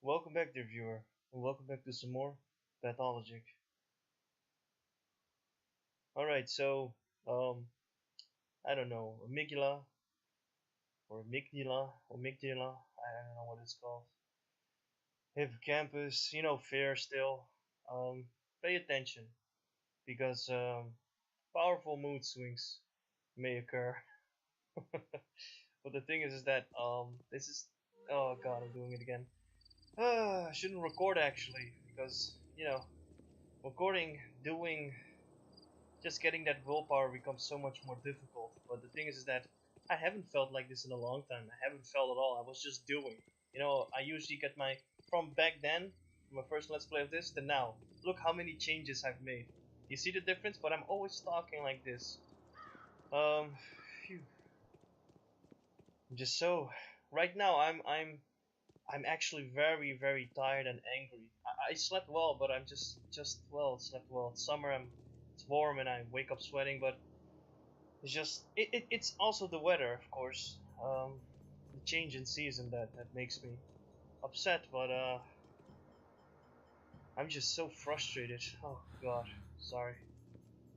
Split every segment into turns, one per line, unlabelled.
Welcome back, dear viewer, and welcome back to some more Pathologic. Alright, so, I don't know, Amygdala, I don't know what it's called. Hippocampus, fear still. Pay attention, because, powerful mood swings may occur. But the thing is that, oh god, I'm doing it again. I shouldn't record actually, because, recording, doing just getting that willpower becomes so much more difficult. But the thing is that I haven't felt like this in a long time. I haven't felt at all. I was just doing. I usually get my from back then, my first let's play of this to now. Look how many changes I've made. You see the difference? But I'm always talking like this. Um, phew. Just so. Right now, I'm actually very tired and angry. I slept well, but I'm just well slept well. It's summer. It's warm and I wake up sweating, but it's also the weather, of course. The change in season that makes me upset, but I'm just so frustrated. Oh god, sorry.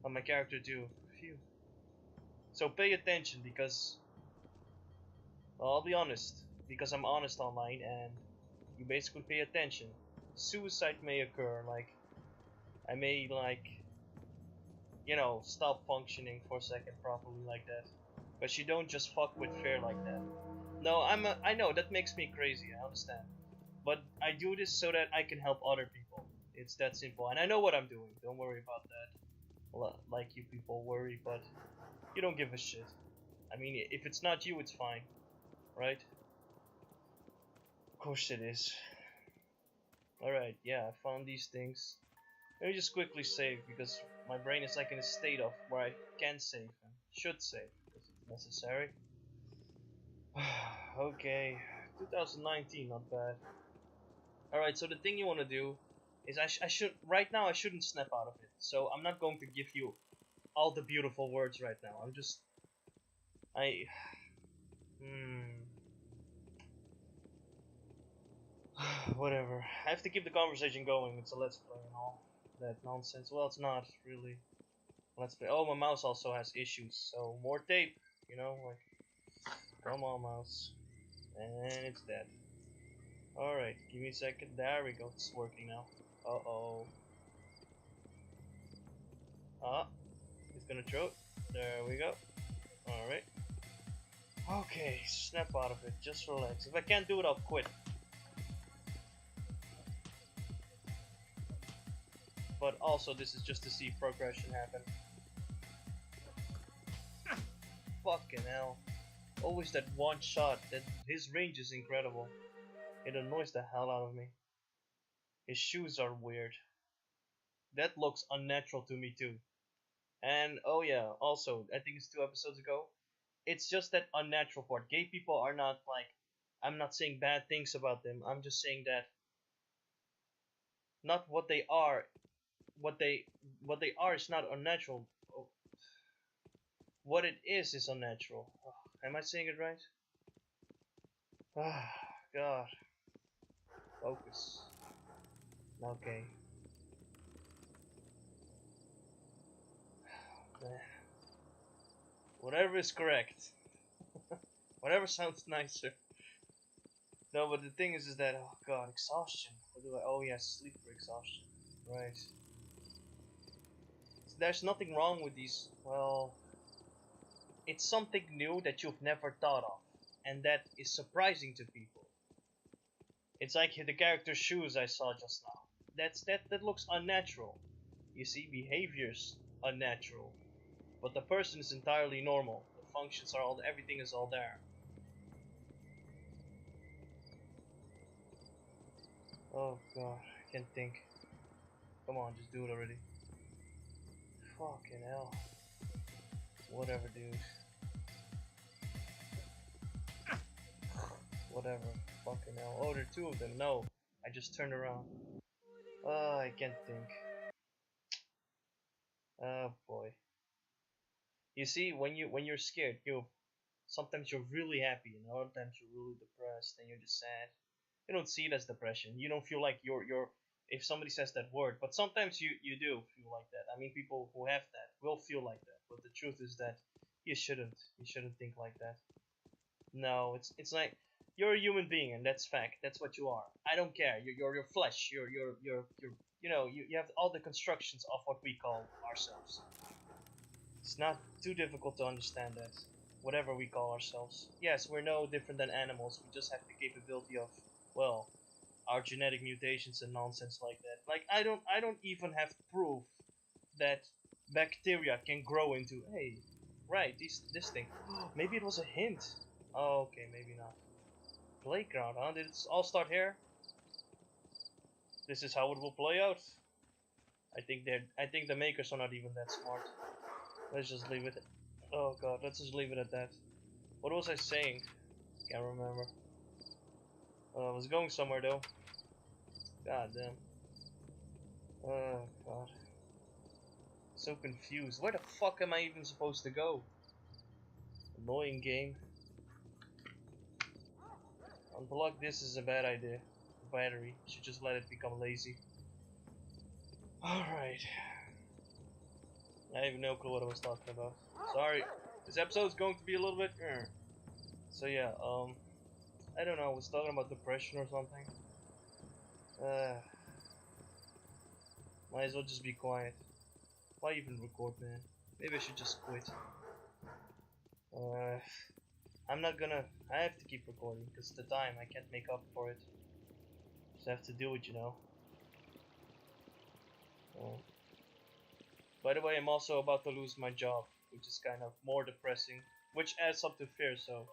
But my character too. Phew. So pay attention because well, I'll be honest. Because I'm honest online and you basically pay attention. Suicide may occur, like I may stop functioning for a second properly like that. But you don't just fuck with fear like that. No, I know that makes me crazy. I understand, but I do this so that I can help other people. It's that simple, and I know what I'm doing. Don't worry about that. Like you people worry, but you don't give a shit. I mean, if it's not you, it's fine, right? Of course it is. All right, yeah, I found these things. Let me just quickly save because my brain is like in a state of where I can save and should save if it's necessary. Okay, 2019, not bad. Alright, so the thing you want to do is I should right now I shouldn't snap out of it. So I'm not going to give you all the beautiful words right now. I hmm whatever. I have to keep the conversation going. It's a let's play and all that nonsense. Well, it's not really let's play. Oh, my mouse also has issues. So more tape, like come on mouse. And it's dead. Alright, give me a second. There we go. It's working now. Uh-oh. Ah, it's gonna throw it. There we go. Alright. Okay, snap out of it. Just relax. If I can't do it, I'll quit. But also, this is just to see progression happen. Fucking hell. Always that one shot. That his range is incredible. It annoys the hell out of me. His shoes are weird. That looks unnatural to me too. And oh yeah, also, I think it's 2 episodes ago. It's just that unnatural part. Gay people are not like. I'm not saying bad things about them. I'm just saying that not what they are. What they what they are is not unnatural. What it is unnatural. Oh, am I saying it right? Ah, God. Focus. Okay. Whatever is correct. Whatever sounds nicer. No, but the thing is that oh God, exhaustion. What do I? Oh yeah, sleep for exhaustion. Right. There's nothing wrong with these. Well, it's something new that you've never thought of, and that is surprising to people. It's like the character's shoes I saw just now. That looks unnatural. You see, behaviors unnatural, but the person is entirely normal. The functions are all, everything is all there. Oh god, I can't think. Come on, just do it already. Fucking hell. Whatever, dude. Whatever. Fucking hell. Oh, there are two of them. No, I just turned around. I can't think. Oh boy. You see, when you're scared, you sometimes you're really happy, and other times you're really depressed, and you're just sad. You don't see it as depression. You don't feel like you're if somebody says that word, but sometimes you do feel like that. I mean, people who have that will feel like that. But the truth is that you shouldn't. You shouldn't think like that. No, it's like you're a human being, and that's fact. That's what you are. I don't care. You're your flesh. You're you have all the constructions of what we call ourselves. It's not too difficult to understand that. Whatever we call ourselves. Yes, we're no different than animals. We just have the capability of, well, our genetic mutations and nonsense like that. Like I don't even have proof that bacteria can grow into, hey, right, this thing. Maybe it was a hint. Oh, okay, maybe not. Playground, huh? Did it all start here? This is how it will play out. I think the makers are not even that smart. Let's just leave it. Oh god, let's just leave it at that. What was I saying? Can't remember. I was going somewhere though. God damn. Oh god. So confused. Where the fuck am I even supposed to go? Annoying game. Unblock this is a bad idea. Battery. Should just let it become lazy. Alright. I have no clue what I was talking about. Sorry. This episode's going to be a little bit. So yeah, I don't know. I was talking about depression or something. Uh, might as well just be quiet. Why even record, man? Maybe I should just quit. Uh, I'm not gonna. I have to keep recording because the time I can't make up for it. Just have to do it, you know. Uh, by the way, I'm also about to lose my job, which is kind of more depressing, which adds up to fear. So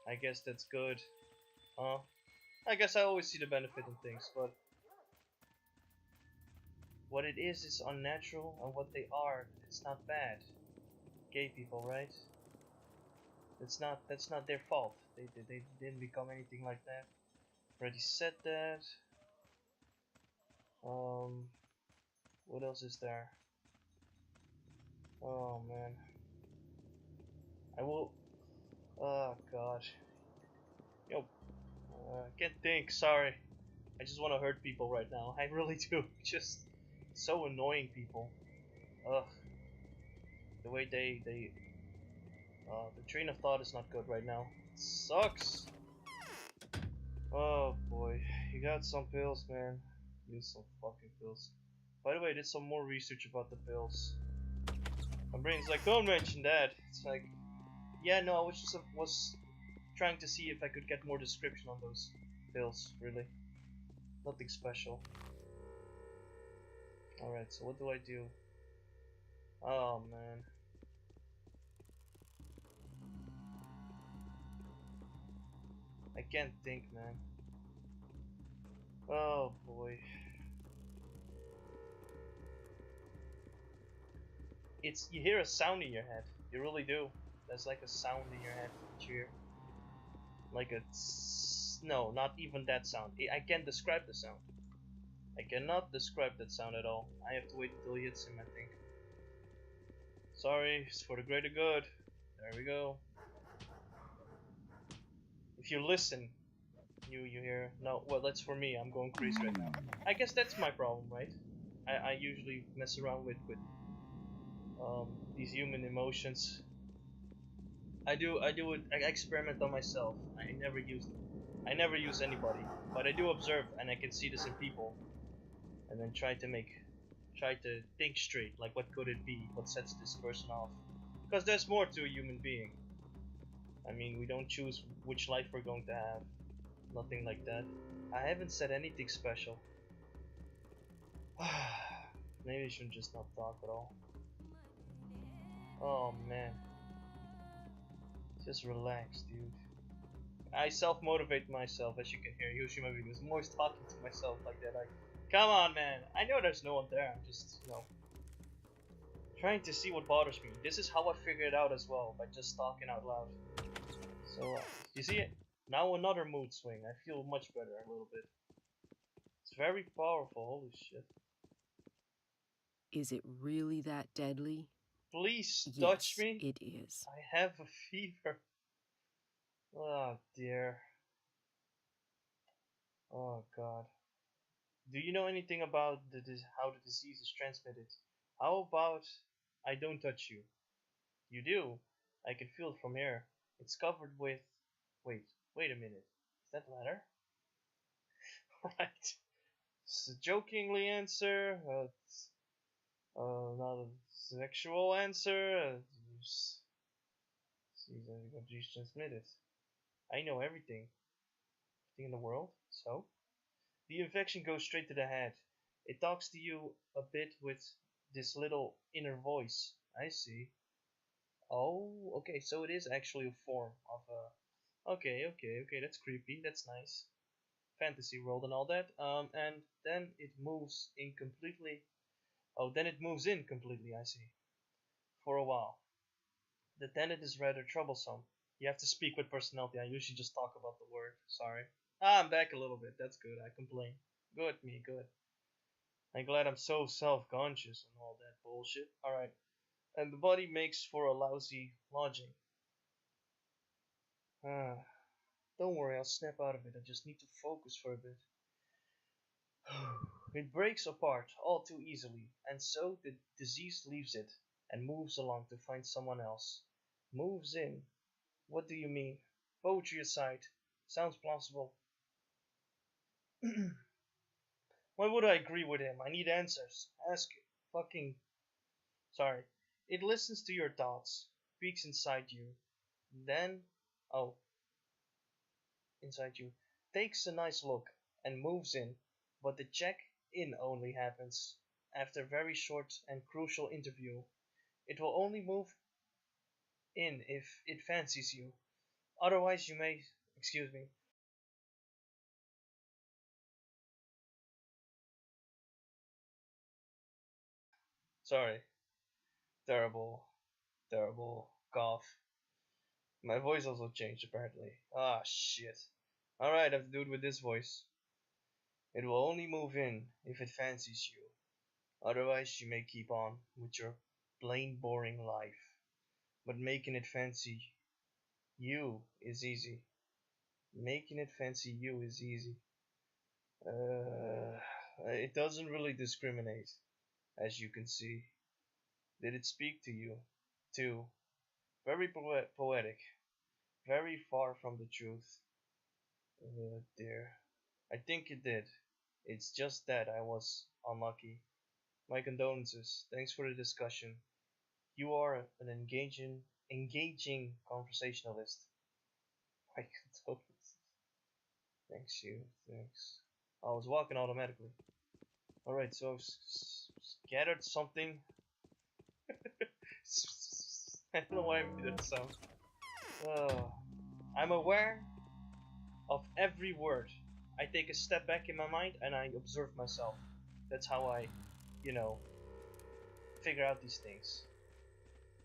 I guess that's good. Uh, I guess I always see the benefit in things, but what it is unnatural, and what they are, it's not bad. Gay people, right? That's not their fault. They didn't become anything like that. Already said that. Um, what else is there? Oh man, I will. Oh god, yo, can't think. Sorry, I just want to hurt people right now. I really do. Just so annoying people. Ugh, the way the train of thought is not good right now. It sucks. Oh boy, you got some pills, man. Need some fucking pills. By the way, I did some more research about the pills. My brain's like, don't mention that. It's like, yeah, no, I was just was trying to see if I could get more description on those pills. Really, nothing special. All right, so what do I do? Oh man, I can't think, man. Oh boy, it's you hear a sound in your head. You really do. There's like a sound in your head. Cheer. Like a no, not even that sound. I can't describe the sound. I cannot describe that sound at all. I have to wait until he hits him, I think. Sorry, it's for the greater good. There we go. If you listen, you hear no. Well, that's for me. I'm going crazy right now. I guess that's my problem, right? I usually mess around these human emotions. I do it. I experiment on myself. I never use anybody, but I do observe, and I can see this in people, and then try to think straight. Like, what could it be? What sets this person off? Because there's more to a human being. I mean, we don't choose which life we're going to have. Nothing like that. I haven't said anything special. Maybe I should just not talk at all. Oh man, just relax, dude. I self-motivate myself, as you can hear. Usually my videos, I'm always talking to myself like that. Like, come on, man. I know there's no one there. I'm just, trying to see what bothers me. This is how I figured it out as well, by just talking out loud. So, you see it? Now another mood swing. I feel much better a little bit. It's very powerful. Holy shit.
Is it really that deadly?
Please touch
Yes,
me.
it is.
I have a fever. Oh dear. Oh god. Do you know anything about how the disease is transmitted? How about I don't touch you? You do. I can feel it from here. It's covered with. Wait, wait a minute. Is that letter? Right. Jokingly answer. Not a sexual answer. Disease transmitted. I know everything. Everything in the world. So the infection goes straight to the head. It talks to you a bit with this little inner voice. I see. Oh, okay, so it is actually a form of a. Okay, okay, okay, that's creepy. That's nice. Fantasy world and all that. And then it moves in completely. Oh, then it moves in completely. I see. For a while. The tenant is rather troublesome. You have to speak with personality. I usually just talk about the word. Sorry. Ah, I'm back a little bit. That's good. I complain. Good, me, good. I'm glad I'm so self-conscious and all that bullshit. Alright. And the body makes for a lousy lodging. Ah, don't worry, I'll snap out of it. I just need to focus for a bit. It breaks apart all too easily, and so the disease leaves it and moves along to find someone else. Moves in. What do you mean? Poetry aside, sounds plausible. Why would I agree with him? I need answers. Ask fucking. Sorry. It listens to your thoughts, peeks inside you, then. Oh, inside you. Takes a nice look and moves in, but the check in only happens after a very short and crucial interview. It will only move in if it fancies you. Otherwise, you may. Excuse me. Sorry. Terrible, terrible cough. My voice also changed apparently. Ah, shit. Alright, I have to do it with this voice. It will only move in if it fancies you. Otherwise, you may keep on with your plain boring life. But making it fancy you is easy. Making it fancy you is easy. It doesn't really discriminate, as you can see. Did it speak to you? Too. Very poetic. Very far from the truth. Dear. I think it did. It's just that I was unlucky. My condolences. Thanks for the discussion. You are an engaging conversationalist. My condolences. Thanks you. Thanks. I was walking automatically. Alright, so I've gathered something. I don't know why I made that sound. Uh, I'm aware of every word. I take a step back in my mind and I observe myself. That's how I, you know, figure out these things.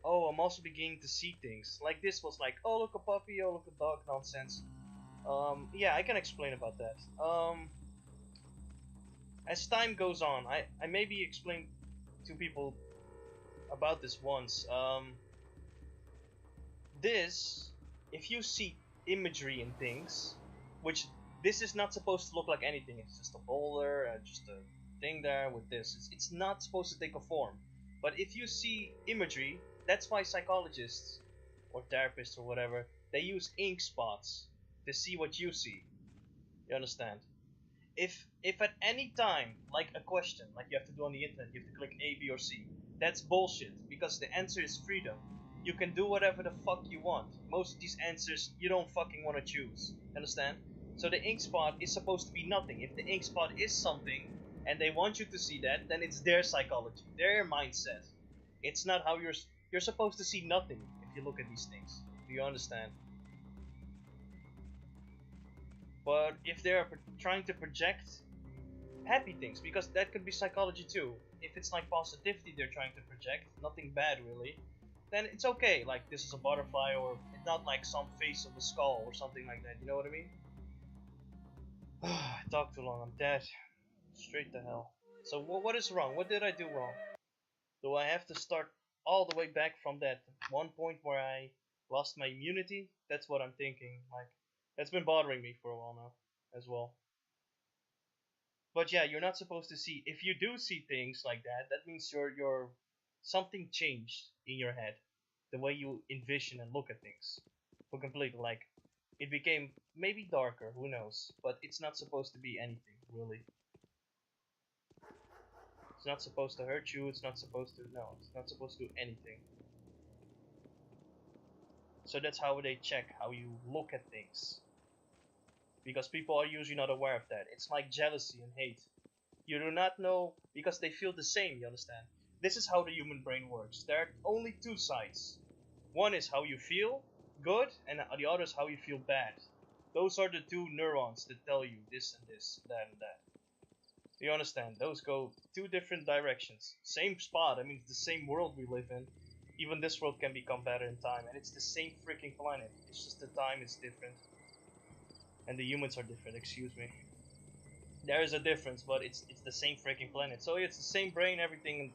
Oh, I'm also beginning to see things. Like this was like, oh look a puppy, oh look a dog nonsense. Yeah, I can explain about that. As time goes on, I maybe explained to people about this once. This, if you see imagery in things, which this is not supposed to look like anything. It's just a boulder, just a thing there with this. It's not supposed to take a form. But if you see imagery, that's why psychologists or therapists or whatever, they use ink spots to see what you see. You understand? If at any time, like a question, like you have to do on the internet, you have to click A, B, or C, that's bullshit because the answer is freedom. You can do whatever the fuck you want. Most of these answers you don't fucking want to choose. Understand? So the ink spot is supposed to be nothing. If the ink spot is something and they want you to see that, then it's their psychology, their mindset. It's not how you're supposed to see nothing if you look at these things. Do you understand? But if they're trying to project happy things, because that could be psychology too. If it's like positivity they're trying to project, nothing bad really, then it's okay. Like this is a butterfly, or it's not like some face of a skull or something like that. You know what I mean? I talked too long. I'm dead. Straight to hell. So what is wrong? What did I do wrong? Do I have to start all the way back from that one point where I lost my immunity? That's what I'm thinking. Like that's been bothering me for a while now, as well. But yeah, you're not supposed to see. If you do see things like that, that means you're something changed in your head, the way you envision and look at things, for completely. Like it became maybe darker, who knows? But it's not supposed to be anything really. It's not supposed to hurt you. It's not supposed to. No, it's not supposed to do anything. So that's how they check how you look at things. Because people are usually not aware of that. It's like jealousy and hate. You do not know because they feel the same, you understand? This is how the human brain works. There are only two sides. One is how you feel good, and the other is how you feel bad. Those are the two neurons that tell you this and this, that and that. Do you understand? Those go two different directions. Same spot, I mean, it's the same world we live in. Even this world can become better in time, and it's the same freaking planet. It's just the time is different. And the humans are different, excuse me. There is a difference, but it's the same freaking planet. So it's the same brain, everything.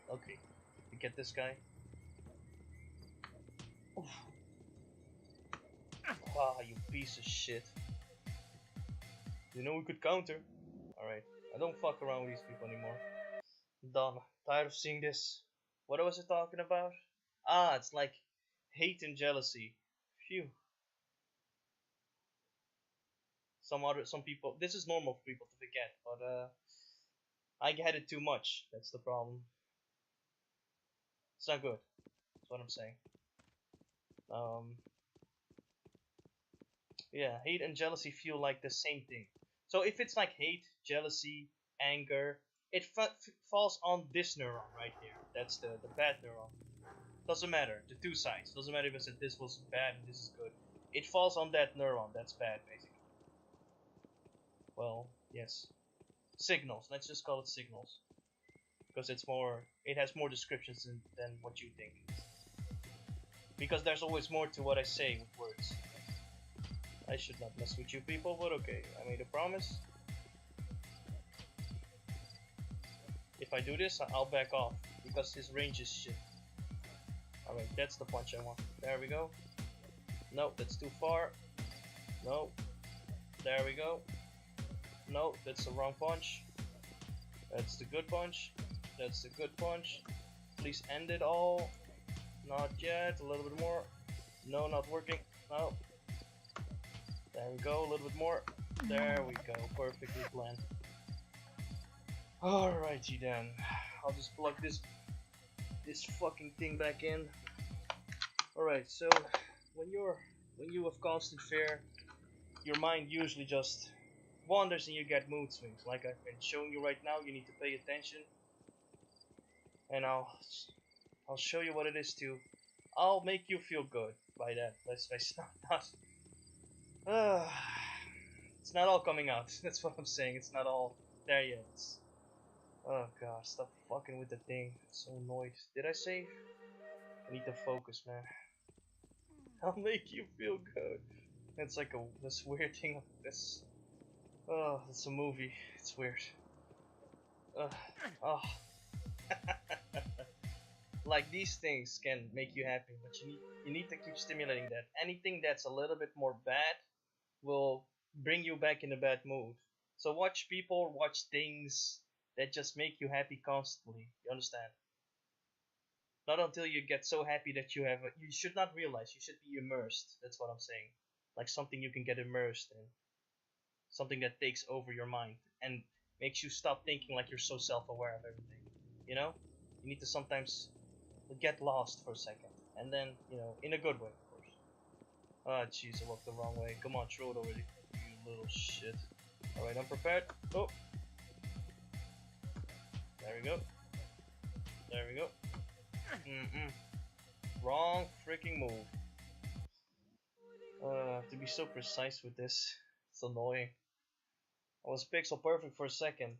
Okay, you get this guy. Oof. Ah, you piece of shit. You know we could counter. Alright, I don't fuck around with these people anymore. I'm done. Tired of seeing this. What was I talking about? Ah, it's like hate and jealousy. Phew. Some people. This is normal for people to forget, but I had it too much. That's the problem. It's not good. That's what I'm saying. Um, Yeah, hate and jealousy feel like the same thing. So if it's like hate, jealousy, anger, it falls on this neuron right here. That's the bad neuron. Doesn't matter. The two sides. Doesn't matter if I said this was bad and this is good. It falls on that neuron. That's bad, basically. Well, yes. Signals. Let's just call it signals. Because it's more. It has more descriptions than what you think. Because there's always more to what I say with words. I should not mess with you people, but okay. I made a promise. If I do this, I'll back off because his range is shit. Alright, that's the punch I want. There we go. No, that's too far. No. There we go. No, that's the wrong punch. That's the good punch. That's the good punch. Please end it all. Not yet. A little bit more. No, not working. No. There we go. A little bit more. There we go. Perfectly planned. Alrighty then. I'll just plug this fucking thing back in. Alright, so when you have constant fear, your mind usually just wanders and you get mood swings. Like I've been showing you right now, you need to pay attention. And I'll show you what it is too. I'll make you feel good by that. Let's face not it's not all coming out. That's what I'm saying. It's not all there yet. Oh god, stop fucking with the thing. It's so annoyed. Did I save? I need to focus, man. I'll make you feel good. It's like this weird thing. This. Oh, it's a movie. It's weird. Oh. Like these things can make you happy, but you need to keep stimulating that. Anything that's a little bit more bad will bring you back in a bad mood. So watch people, watch things that just make you happy constantly. You understand? Not until you get so happy that you should not realize, you should be immersed. That's what I'm saying. Like something you can get immersed in. Something that takes over your mind and makes you stop thinking like you're so self-aware of everything. You know? You need to sometimes get lost for a second. And then, in a good way, of course. Ah, jeez, I walked the wrong way. Come on, throw it already. You little shit. Alright, I'm prepared. Oh! There we go. There we go. Wrong freaking move. To be so precise with this, it's annoying. I was pixel perfect for a second.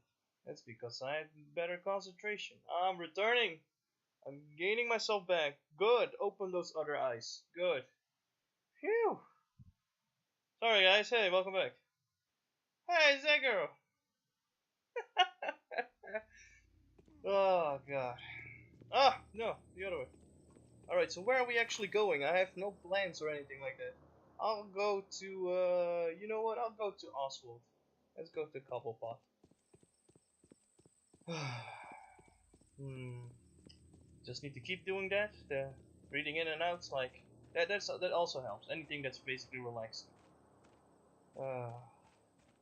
That's because I had better concentration. I'm returning. I'm gaining myself back. Good. Open those other eyes. Good. Phew. Sorry guys. Hey, welcome back. Hey, it's that girl. Oh god. Ah, no, the other way. Alright, so where are we actually going? I have no plans or anything like that. I'll go to, you know what? I'll go to Oswald. Let's go to Cobblepot. Hmm. Just need to keep doing that. The breathing in and out, like that also helps. Anything that's basically relaxing. Uh,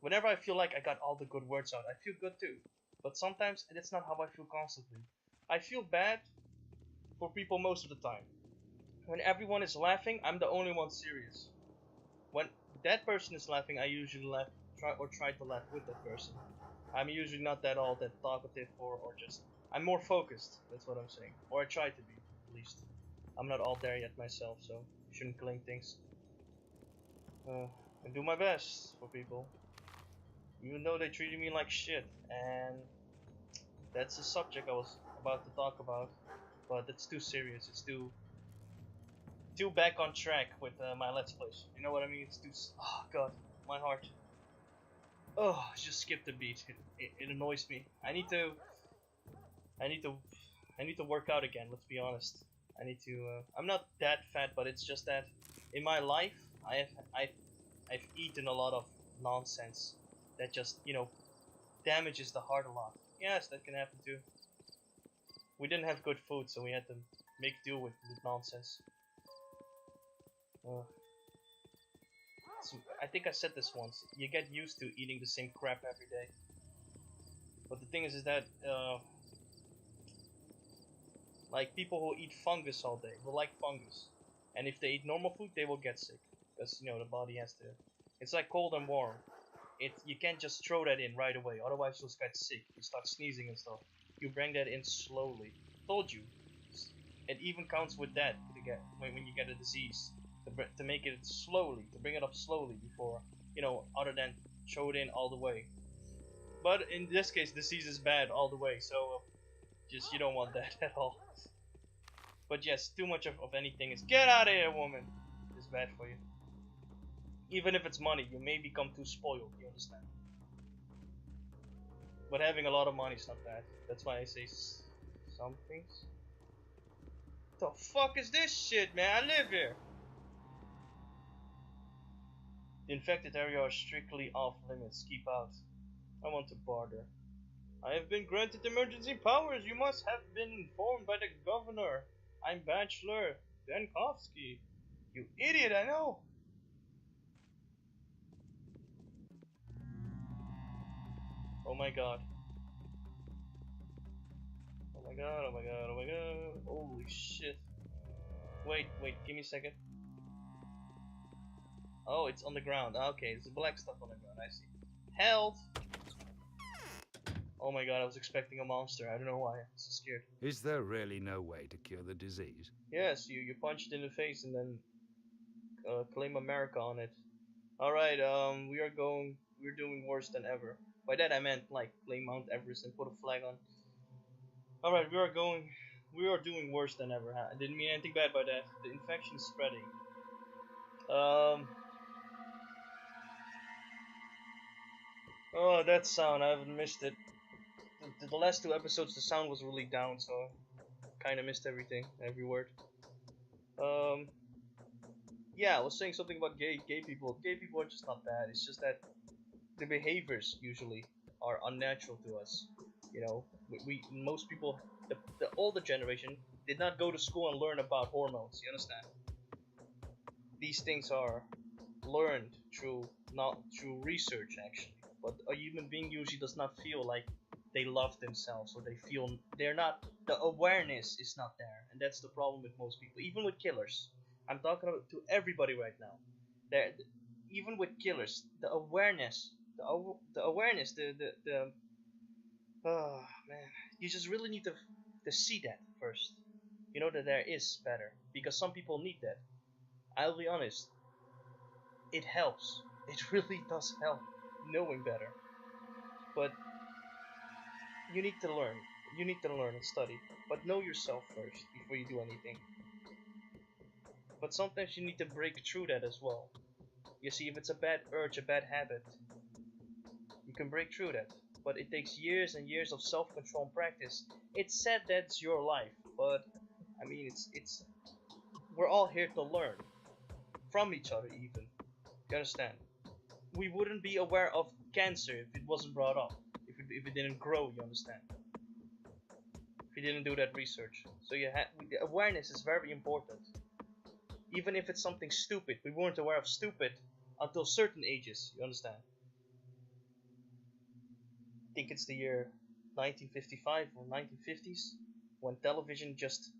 Whenever I feel like I got all the good words out, I feel good too. But sometimes that's not how I feel constantly. I feel bad for people most of the time. When everyone is laughing, I'm the only one serious. When that person is laughing, I usually try to laugh with that person. I'm usually not that all that talkative or just I'm more focused. That's what I'm saying, or I try to be at least. I'm not all there yet myself, so shouldn't claim things. Uh, I do my best for people, even though they treated me like shit. And that's the subject I was about to talk about, but it's too serious. It's too back on track with my Let's Plays. You know what I mean? It's too. Oh god, my heart. Oh, just skip the beat. It annoys me. I need to I need to work out again. Let's be honest. I need to. I'm not that fat, but it's just that in my life I've eaten a lot of nonsense that just damages the heart a lot. Yes, that can happen too. We didn't have good food, so we had to make do with nonsense. Uh, so I think I said this once. You get used to eating the same crap every day. But the thing is that like people who eat fungus all day will like fungus, and if they eat normal food, they will get sick because the body has to. It's like cold and warm. You can't just throw that in right away, otherwise you'll get sick. You start sneezing and stuff. You bring that in slowly. Told you. It even counts with that to get when you get a disease to make it slowly, to bring it up slowly before other than throw it in all the way. But in this case, disease is bad all the way, so just you don't want that at all. But yes, too much of anything is get out of here, woman. Is bad for you. Even if it's money, you may become too spoiled. You understand? But having a lot of money is not bad. That's why I say some things. The fuck is this shit, man? I live here. The infected area are strictly off limits. Keep out. I want to barter. I have been granted emergency powers. You must have been informed by the governor. I'm Bachelor Dankovsky. You idiot, I know. Oh my god. Oh my god, oh my god, oh my god. Holy shit. Wait, give me a second. Oh, it's on the ground. Okay, there's black stuff on the ground. I see. Health! Oh my god, I was expecting a monster. I don't know why. I'm so scared.
Is there really no way to cure the disease?
Yes, you punch it in the face and then claim America on it. Alright, we're doing worse than ever. By that I meant, like, claim Mount Everest and put a flag on. Alright, we are doing worse than ever. Huh? I didn't mean anything bad by that. The infection is spreading. Um, oh, that sound, I haven't missed it. The last two episodes, the sound was really down, so I kind of missed everything, every word. Um, yeah, I was saying something about gay people. Gay people are just not bad. It's just that the behaviors usually are unnatural to us. We most people, the older generation did not go to school and learn about hormones. You understand? These things are learned through not through research actually. But a human being usually does not feel like they love themselves or they feel they're not the awareness is not there, and that's the problem with most people. Even with killers, I'm talking about to everybody right now. There, even with killers, the awareness, the awareness, the oh man, you just really need to see that first. You know that there is better because some people need that. I'll be honest, it helps. It really does help knowing better. But you need to learn. You need to learn and study. But know yourself first before you do anything. But sometimes you need to break through that as well. You see, if it's a bad urge, a bad habit, you can break through that. But it takes years and years of self-control and practice. It's said that's your life, but I mean, it's we're all here to learn from each other. Even you understand? We wouldn't be aware of cancer if it wasn't brought up, if it didn't grow. You understand? if you didn't do that research. So awareness is very important. Even if it's something stupid, we weren't aware of stupid until certain ages. You understand? I think it's the year 1955 or 1950s when television just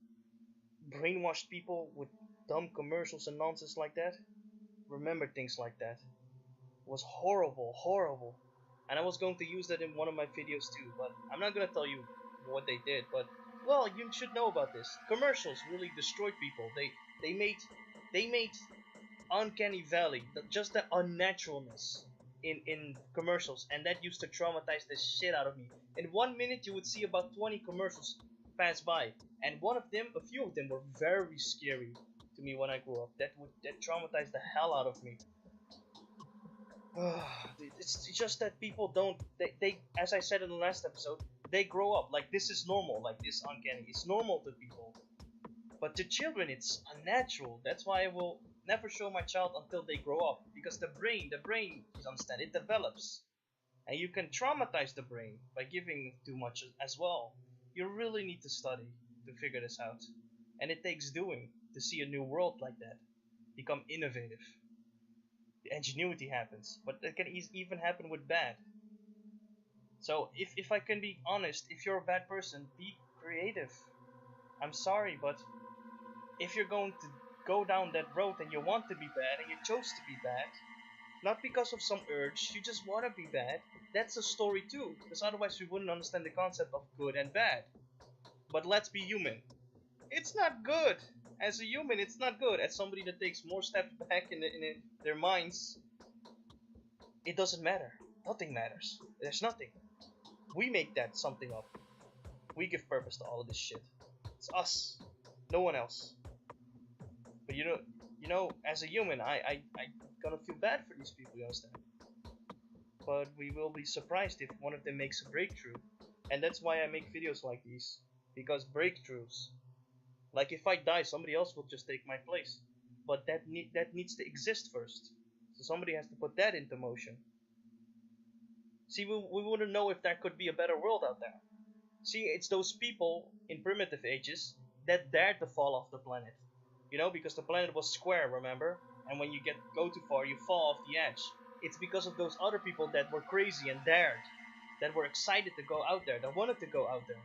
brainwashed people with dumb commercials and nonsense like that. Remember things like that. It was horrible, horrible. And I was going to use that in one of my videos too, but I'm not gonna tell you what they did. But well, you should know about this. Commercials really destroyed people. They made uncanny valley, just the unnaturalness in commercials, and that used to traumatize the shit out of me. In 1 minute, you would see about 20 commercials pass by, and a few of them were very scary to me when I grew up. That traumatized the hell out of me. It's just that people don't they as I said in the last episode, they grow up like this is normal, like this uncanny. It's normal to people. But to children it's unnatural. That's why I will never show my child until they grow up. Because the brain, you understand, it develops. And you can traumatize the brain by giving too much as well. You really need to study to figure this out. And it takes doing to see a new world like that. Become innovative. The ingenuity happens. But it can even happen with bad. So if I can be honest, if you're a bad person, be creative. I'm sorry, but if you're going to go down that road and you want to be bad and you chose to be bad, not because of some urge, you just want to be bad, that's a story too. Because otherwise we wouldn't understand the concept of good and bad. But let's be human. It's not good. As a human, it's not good. As somebody that takes more steps back in their minds, it doesn't matter. Nothing matters. There's nothing. We make that something up. We give purpose to all of this shit. It's us. No one else. But as a human, I gonna feel bad for these people, you understand? But we will be surprised if one of them makes a breakthrough. And that's why I make videos like these. Because breakthroughs. Like if I die, somebody else will just take my place. But that needs to exist first. So somebody has to put that into motion. See, we wouldn't know if there could be a better world out there. See, it's those people in primitive ages that dared to fall off the planet. Because the planet was square, remember? And when you go too far, you fall off the edge. It's because of those other people that were crazy and dared, that were excited to go out there, that wanted to go out there,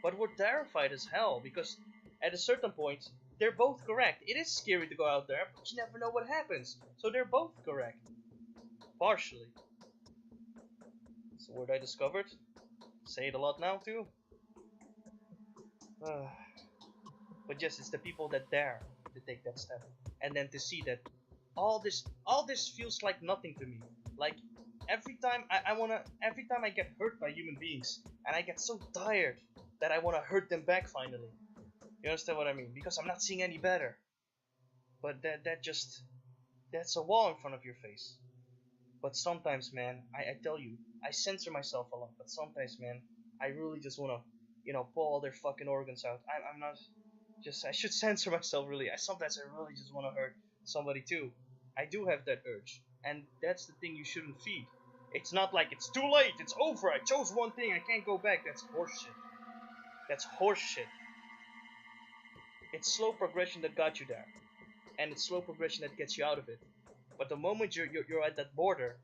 but were terrified as hell because at a certain point, they're both correct. It is scary to go out there, but you never know what happens. So they're both correct. Partially. It's a word I discovered. Say it a lot now too. But yes, it's the people that dare to take that step, and then to see that all this feels like nothing to me. Like every time every time I get hurt by human beings, and I get so tired that I wanna hurt them back finally. You understand what I mean? Because I'm not seeing any better. But that's a wall in front of your face. But sometimes, man, I tell you, I censor myself a lot. But sometimes, man, I really just wanna, pull all their fucking organs out. I'm not. I should censor myself really. Sometimes I really just want to hurt somebody too. I do have that urge, and that's the thing you shouldn't feed. It's not like it's too late, it's over, I chose one thing, I can't go back. That's horseshit. That's horseshit. It's slow progression that got you there, and it's slow progression that gets you out of it. But the moment you're at that border,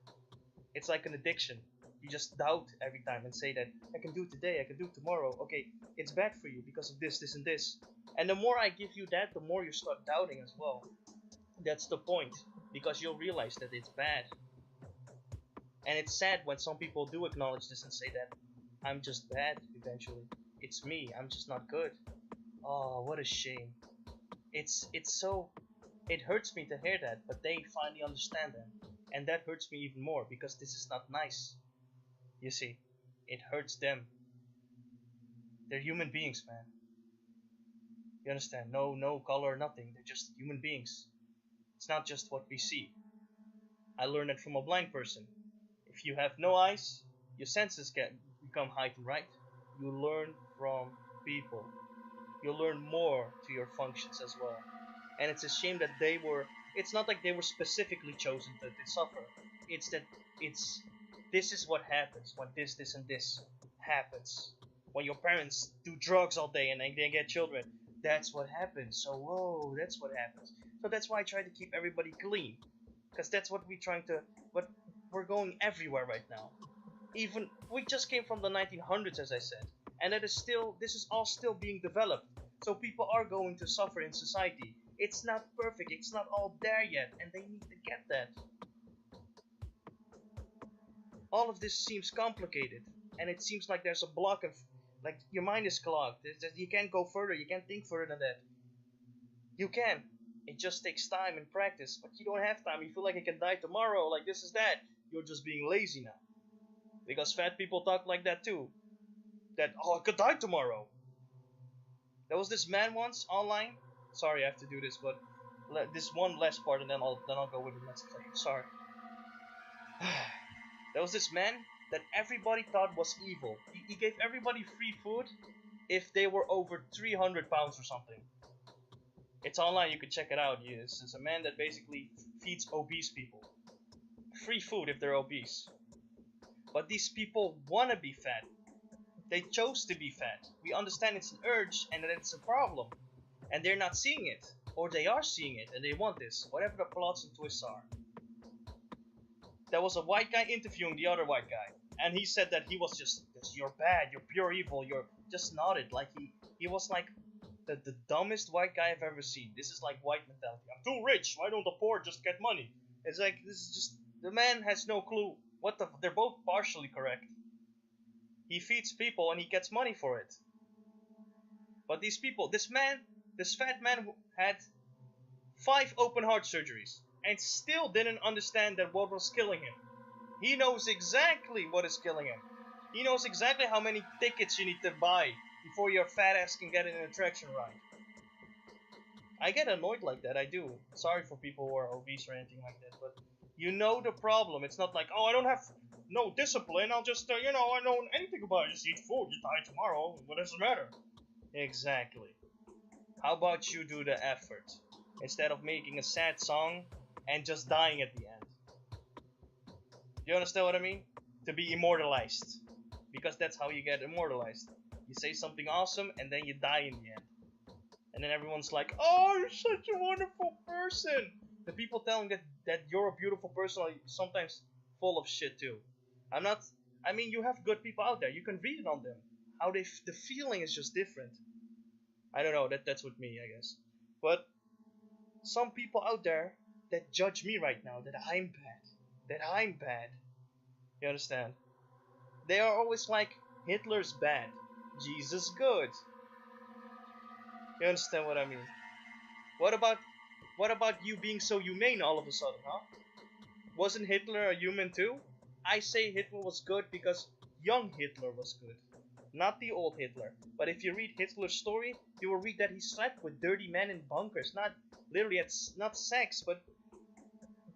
it's like an addiction. You just doubt every time and say that I can do it today, I can do it tomorrow. Okay, it's bad for you because of this, this, and this. And the more I give you that, the more you start doubting as well. That's the point, because you'll realize that it's bad. And it's sad when some people do acknowledge this and say that I'm just bad eventually. It's me, I'm just not good. Oh, what a shame. It hurts me to hear that, but they finally understand that. And that hurts me even more because this is not nice. You see, it hurts them. They're human beings, man. You understand? No color, nothing. They're just human beings. It's not just what we see. I learned it from a blind person. If you have no eyes, your senses can become heightened, right? You learn from people. You learn more to your functions as well. And it's a shame that it's not like they were specifically chosen to suffer. It's that this is what happens when this, and this happens. when your parents do drugs all day and then they get children. That's what happens. So whoa, that's what happens. So that's why I try to keep everybody clean, because that's what we're trying to. But we're going everywhere right now. Even we just came from the 1900s, as I said, and it is still. This is all still being developed. So people are going to suffer in society. It's not perfect. It's not all there yet, and they need to get that. All of this seems complicated, and it seems like there's a block of, like, your mind is clogged. You can't go further. You can't think further than that. You can. It just takes time and practice, but you don't have time. You feel like you can die tomorrow, like this is that. You're just being lazy now. Because fat people talk like that too. That, oh, I could die tomorrow. There was this man once online. Sorry, I have to do this, but this one last part, and then I'll go with the next play. Sorry. There was this man that everybody thought was evil. He gave everybody free food if they were over 300 pounds or something. It's online, you can check it out. It's a man that basically feeds obese people. Free food if they're obese. But these people want to be fat. They chose to be fat. We understand it's an urge and that it's a problem. And they're not seeing it. Or they are seeing it and they want this. Whatever the plots and twists are. There was a white guy interviewing the other white guy. And he said that he was just, you're bad, you're pure evil, you're just nodded. Like he was like the dumbest white guy I've ever seen. This is like white mentality. I'm too rich, why don't the poor just get money? It's like, this is just, the man has no clue. They're both partially correct. He feeds people and he gets money for it. But these people, this fat man had 5 open heart surgeries and still didn't understand that what was killing him. He knows exactly what is killing him. He knows exactly how many tickets you need to buy before your fat ass can get in an attraction ride. I get annoyed like that, I do. Sorry for people who are obese or anything like that, but you know the problem. It's not like, oh, I don't have no discipline, I'll just, I don't know anything about it, just eat food, you die tomorrow, what does it matter? Exactly. How about you do the effort, instead of making a sad song and just dying at the end? You understand what I mean? To be immortalized. Because that's how you get immortalized. You say something awesome and then you die in the end. And then everyone's like, oh, you're such a wonderful person. The people telling that you're a beautiful person are sometimes full of shit too. You have good people out there. You can read it on them. The feeling is just different. I don't know, that's with me, I guess. But some people out there that judge me right now, that I'm bad. You understand? They are always like, Hitler's bad, Jesus good. You understand what I mean? What about you being so humane all of a sudden, huh? Wasn't Hitler a human too? I say Hitler was good because young Hitler was good. Not the old Hitler. But if you read Hitler's story, you will read that he slept with dirty men in bunkers. Not literally, it's not sex, but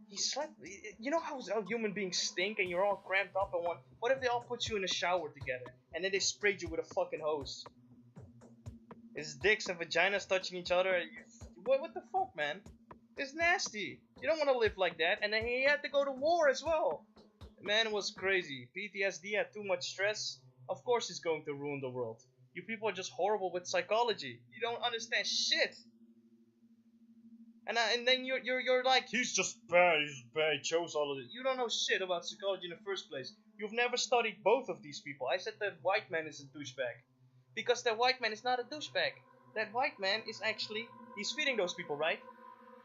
he slept. You know how human beings stink and you're all cramped up and one. What if they all put you in a shower together and then they sprayed you with a fucking hose? His dicks and vaginas touching each other. What the fuck, man? It's nasty. You don't want to live like that. And then he had to go to war as well. The man was crazy. PTSD had too much stress. Of course he's going to ruin the world. You people are just horrible with psychology. You don't understand shit. And then you're like, he's just bad, he chose all of it. You don't know shit about psychology in the first place. You've never studied both of these people. I said that white man is a douchebag. Because that white man is not a douchebag. That white man is actually, he's feeding those people, right?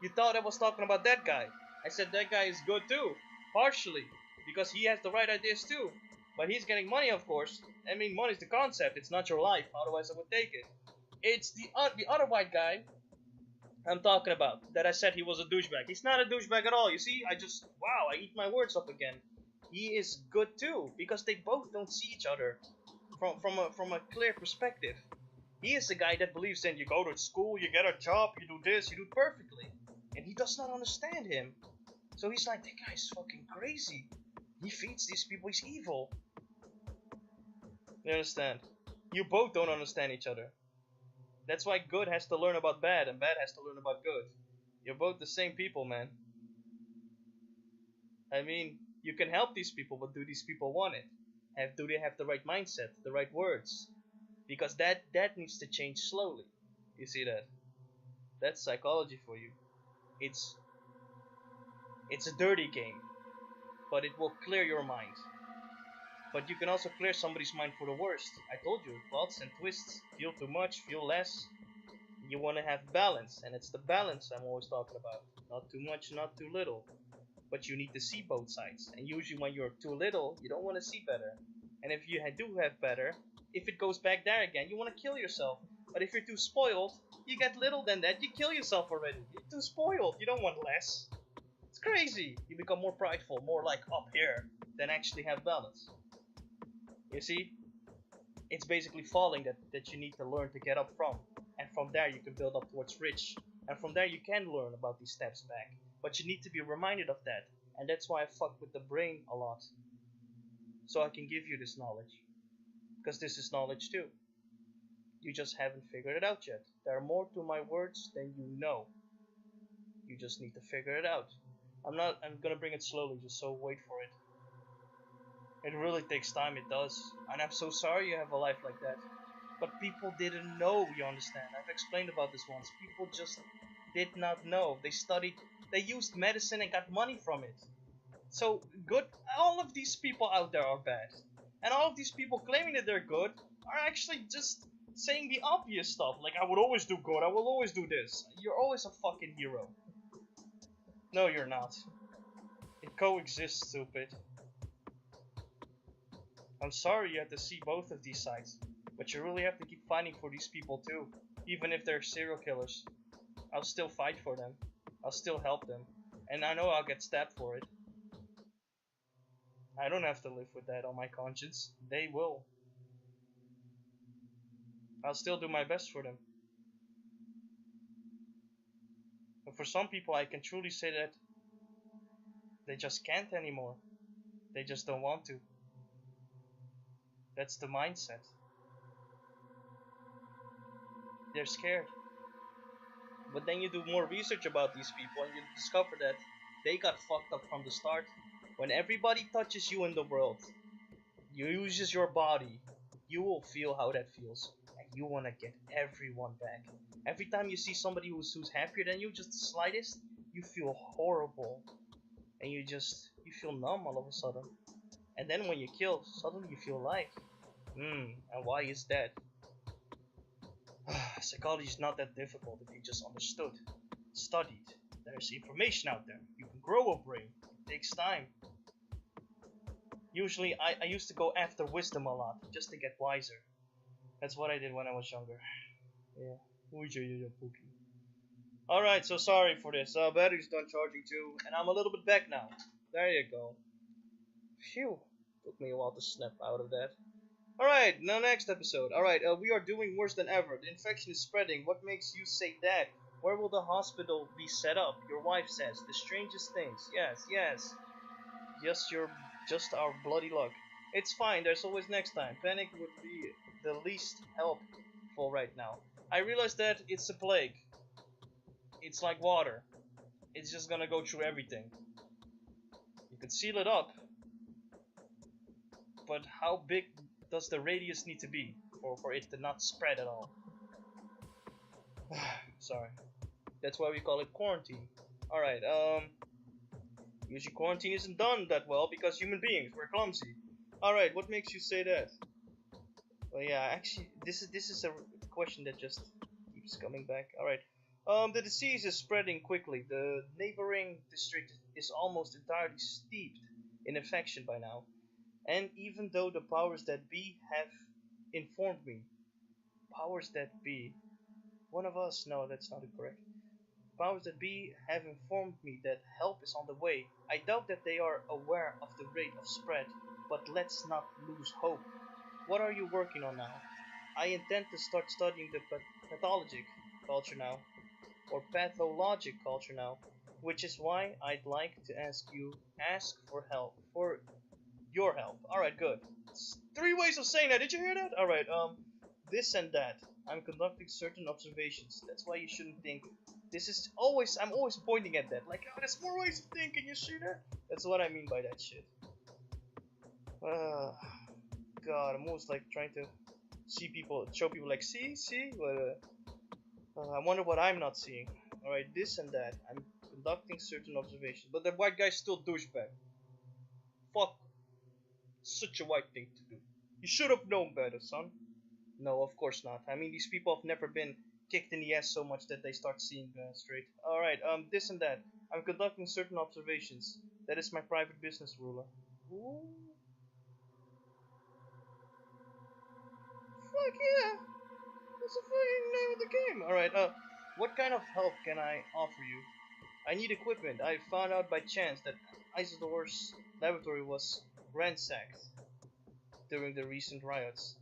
You thought I was talking about that guy. I said that guy is good too. Partially. Because he has the right ideas too. But he's getting money, of course. I mean, money's the concept. It's not your life. Otherwise I would take it. It's the other white guy I'm talking about, that I said he was a douchebag. He's not a douchebag at all. You see, I eat my words up again. He is good too, because they both don't see each other from a clear perspective. He is the guy that believes in you go to school, you get a job, you do this, you do perfectly. And he does not understand him. So he's like, that guy's fucking crazy. He feeds these people, he's evil. You understand? You both don't understand each other. That's why good has to learn about bad, and bad has to learn about good. You're both the same people, man. I mean, you can help these people, but do these people want it? Do they have the right mindset, the right words? because that needs to change slowly. You see that? That's psychology for you. It's it's a dirty game, but it will clear your mind. But you can also clear somebody's mind for the worst. I told you, plots and twists. Feel too much, feel less. You want to have balance, and it's the balance I'm always talking about. Not too much, not too little. But you need to see both sides. And usually when you're too little, you don't want to see better. And if you do have better, if it goes back there again, you want to kill yourself. But if you're too spoiled, you get little than that, you kill yourself already. You're too spoiled, you don't want less. It's crazy. You become more prideful, more like up here, than actually have balance. You see? It's basically falling that you need to learn to get up from. And from there you can build up towards rich. And from there you can learn about these steps back. But you need to be reminded of that. And that's why I fuck with the brain a lot. So I can give you this knowledge. Because this is knowledge too. You just haven't figured it out yet. There are more to my words than you know. You just need to figure it out. I'm gonna bring it slowly, just so wait for it. It really takes time, it does. And I'm so sorry you have a life like that. But people didn't know, you understand. I've explained about this once. People just did not know. They used medicine and got money from it. So, good, all of these people out there are bad. And all of these people claiming that they're good are actually just saying the obvious stuff. Like, I would always do good, I will always do this. You're always a fucking hero. No, you're not. It coexists, stupid. I'm sorry you have to see both of these sides, but you really have to keep fighting for these people too. Even if they're serial killers, I'll still fight for them. I'll still help them. And I know I'll get stabbed for it. I don't have to live with that on my conscience. They will. I'll still do my best for them. But for some people, I can truly say that they just can't anymore. They just don't want to. That's the mindset. They're scared. But then you do more research about these people and you discover that they got fucked up from the start. When everybody touches you in the world, you uses your body, you will feel how that feels. And you want to get everyone back. Every time you see somebody who's happier than you, just the slightest, you feel horrible. And you feel numb all of a sudden. And then when you kill, suddenly you feel alive. And why is that? Psychology is not that difficult if you just understood, studied. There's information out there. You can grow a brain. It takes time. Usually, I used to go after wisdom a lot, just to get wiser. That's what I did when I was younger. Yeah. Alright, so sorry for this. Battery's done charging too, and I'm a little bit back now. There you go. Phew. Took me a while to snap out of that. Alright, now next episode. Alright, we are doing worse than ever. The infection is spreading. What makes you say that? Where will the hospital be set up? Your wife says. The strangest things. Yes, yes. Just our bloody luck. It's fine, there's always next time. Panic would be the least helpful right now. I realize that it's a plague. It's like water. It's just gonna go through everything. You could seal it up, but how big does the radius need to be for it to not spread at all? Sorry. That's why we call it quarantine. Alright, usually quarantine isn't done that well because human beings, we're clumsy. Alright, what makes you say that? Well, yeah, actually, this is a question that just keeps coming back. Alright. The disease is spreading quickly. The neighboring district is almost entirely steeped in infection by now. And even though the powers that be have informed me, powers that be, one of us, no, that's not correct. Powers that be have informed me that help is on the way. I doubt that they are aware of the rate of spread, but let's not lose hope. What are you working on now? I intend to start studying the pathologic culture now, or pathologic culture now, which is why I'd like to ask for help, for your help. Alright, good. It's 3 ways of saying that. Did you hear that? Alright, this and that. I'm conducting certain observations. That's why you shouldn't think. I'm always pointing at that. Like, oh, there's more ways of thinking, you see that? That's what I mean by that shit. God, I'm almost like trying to show people like, see, I wonder what I'm not seeing. All right, this and that. I'm conducting certain observations, but the white guy's still douchebag. Fuck, such a white thing to do. You should have known better, son. No, of course not. I mean, these people have never been kicked in the ass so much that they start seeing straight. All right, this and that. I'm conducting certain observations. That is my private business, ruler. Ooh. Fuck yeah! That's the fucking name of the game. All right. What kind of help can I offer you? I need equipment. I found out by chance that Isidore's laboratory was ransacked during the recent riots.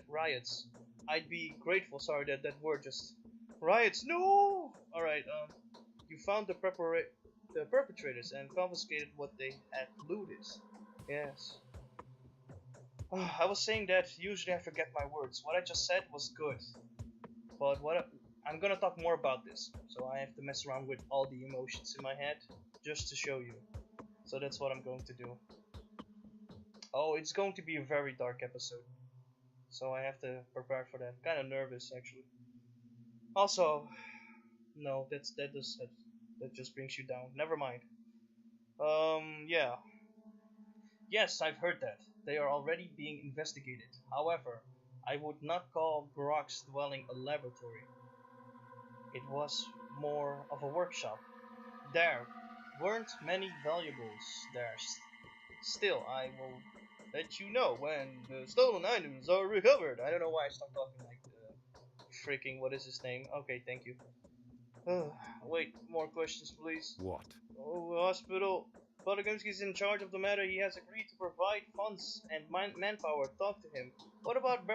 Riots. I'd be grateful. Sorry that that word just riots. No. All right. You found the perpetrators and confiscated what they had looted. Yes. I was saying that usually I forget my words. What I just said was good, but I'm gonna talk more about this, so I have to mess around with all the emotions in my head just to show you. So that's what I'm going to do. Oh, it's going to be a very dark episode, so I have to prepare for that. Kind of nervous actually. Also, no, that just brings you down. Never mind. Yeah. Yes, I've heard that. They are already being investigated. However, I would not call Brock's dwelling a laboratory. It was more of a workshop. There weren't many valuables there. Still, I will let you know when the stolen items are recovered. I don't know why I stopped talking like freaking what is his name? Okay, thank you. Wait, more questions, please.
What?
Oh, hospital. Podogumsky is in charge of the matter. He has agreed to provide funds and manpower. Talk to him. What about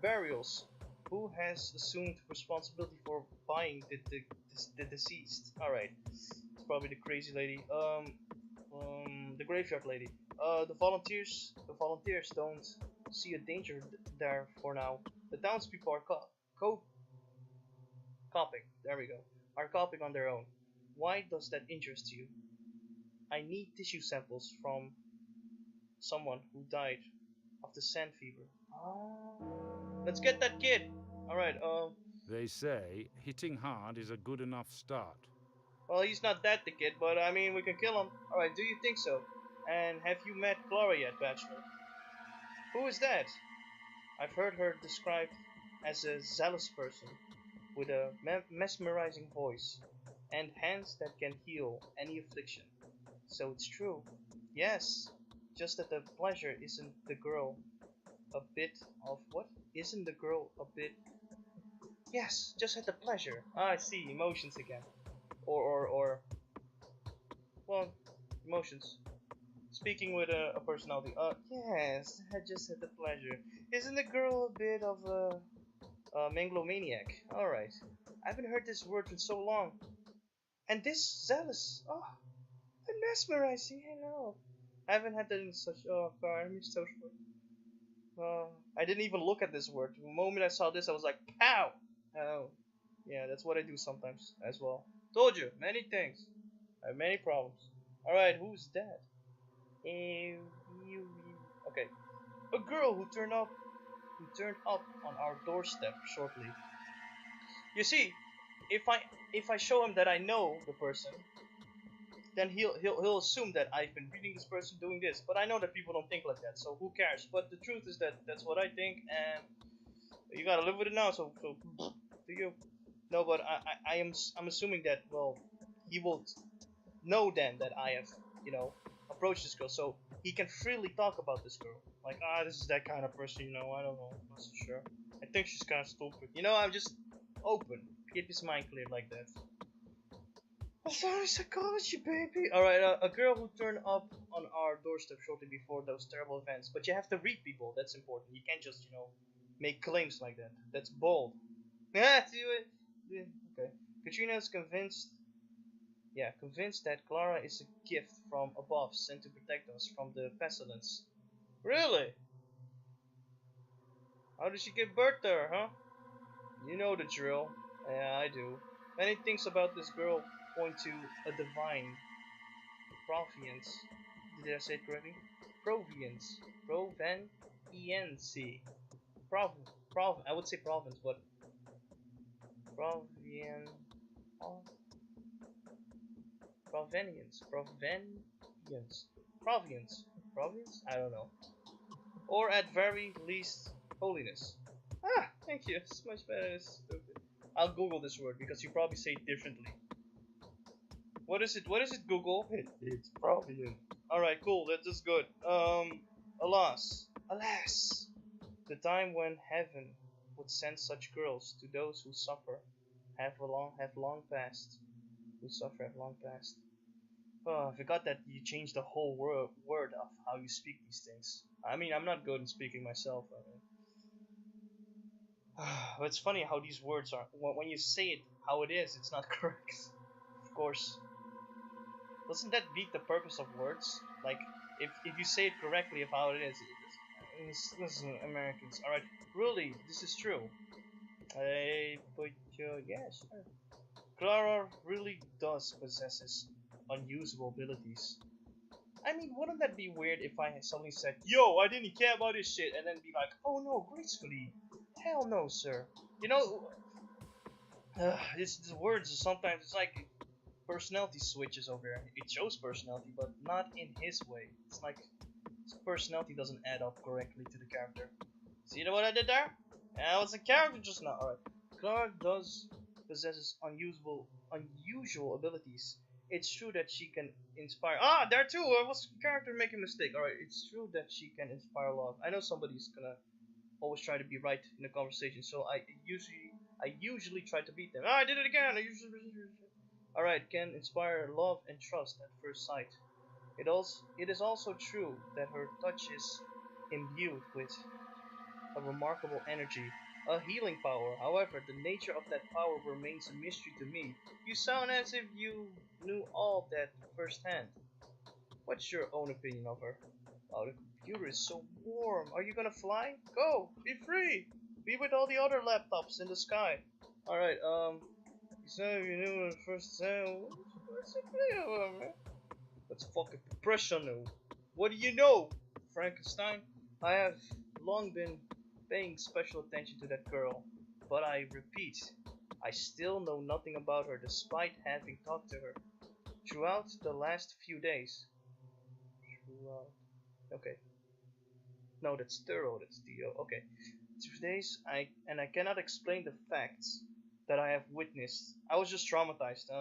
burials? Who has assumed responsibility for buying the deceased? All right, it's probably the crazy lady. The graveyard lady. The volunteers don't see a danger there for now. The townspeople are coping. There we go. Are coping on their own. Why does that interest you? I need tissue samples from someone who died of the sand fever. Let's get that kid. All right.
They say hitting hard is a good enough start.
Well, he's not that the kid, but I mean, we can kill him. All right. Do you think so? And have you met Clara yet, Bachelor? Who is that? I've heard her described as a zealous person with a mesmerizing voice and hands that can heal any affliction. So it's true. Yes. Just that the pleasure isn't the girl a bit of what? Isn't the girl a bit? Yes, just had the pleasure. Ah, I see, emotions again. Or, well, emotions. Speaking with a personality. Yes, I just had the pleasure. Isn't the girl a bit of a megalomaniac? Alright. I haven't heard this word in so long. And this zealous. Oh, and mesmerizing, I know. I haven't had that in such. Oh, God, I'm so short. I didn't even look at this word. The moment I saw this, I was like, pow! Oh, yeah, that's what I do sometimes as well. Told you, many things. I have many problems. Alright, who's that? Okay. A girl who turned up on our doorstep shortly. You see, if I if I show him that I know the person, then he'll assume that I've been reading this person doing this. But I know that people don't think like that, so who cares? But the truth is that that's what I think, and you gotta live with it now. So do you? No, but I'm assuming that he will know then that I have approached this girl, so he can freely talk about this girl. Like this is that kind of person, I don't know, I'm not so sure. I think she's kind of stupid. I'm just open, keep his mind clear like that. Sorry, psychology, baby. Alright, a girl who turned up on our doorstep shortly before those terrible events. But you have to read people, that's important. You can't just, make claims like that. That's bold. Yeah, do it. Yeah, okay. Katrina is convinced that Clara is a gift from above sent to protect us from the pestilence. Really? How did she give birth to her, huh? You know the drill. Yeah, I do. Many things about this girl point to a divine provience. Did I say it correctly? Proveniency. I would say province, but Provian, oh, Provience, Province. I don't know. Or at very least holiness. Ah, thank you. It's much better than stupid. I'll Google this word because you probably say it differently. What is it? What is it, Google? It's Provian. Alright, cool. That's good. Alas, the time when heaven would send such girls to those who suffer have long passed. Who suffer have long passed. Oh, I forgot that you changed the whole word of how you speak these things. I mean, I'm not good in speaking myself. But it's funny how these words are. When you say it how it is, it's not correct. Of course. Doesn't that beat the purpose of words? Like, if you say it correctly of how it is, listen, Americans. Alright, really, this is true. Yeah, sure. Clara really does possesses unusable abilities. I mean, wouldn't that be weird if I had suddenly said, "Yo, I didn't care about this shit," and then be like, "Oh no, gracefully, hell no, sir." You know, these words sometimes it's like personality switches over here. It shows personality, but not in his way. It's like his personality doesn't add up correctly to the character. See what I did there? Yeah, it was a character just now. Alright. Clara does possesses unusual abilities. It's true that she can inspire. Ah, there too. I was character making a mistake. Alright, it's true that she can inspire love. I know somebody's gonna always try to be right in the conversation, so I usually try to beat them. Ah, I did it again. Alright, can inspire love and trust at first sight. It is also true that her touch is imbued with a remarkable energy, a healing power. However, the nature of that power remains a mystery to me. You sound as if you knew all that firsthand. What's your own opinion of her? Oh, the computer is so warm. Are you gonna fly? Go! Be free! Be with all the other laptops in the sky. Alright, you said you knew the first time. What's it about, man? That's fucking professional. What do you know, Frankenstein? I have long been paying special attention to that girl, but I repeat, I still know nothing about her despite having talked to her throughout the last few days. Throughout. Okay. No, that's thorough. That's the okay. 2 days. I cannot explain the facts that I have witnessed. I was just traumatized.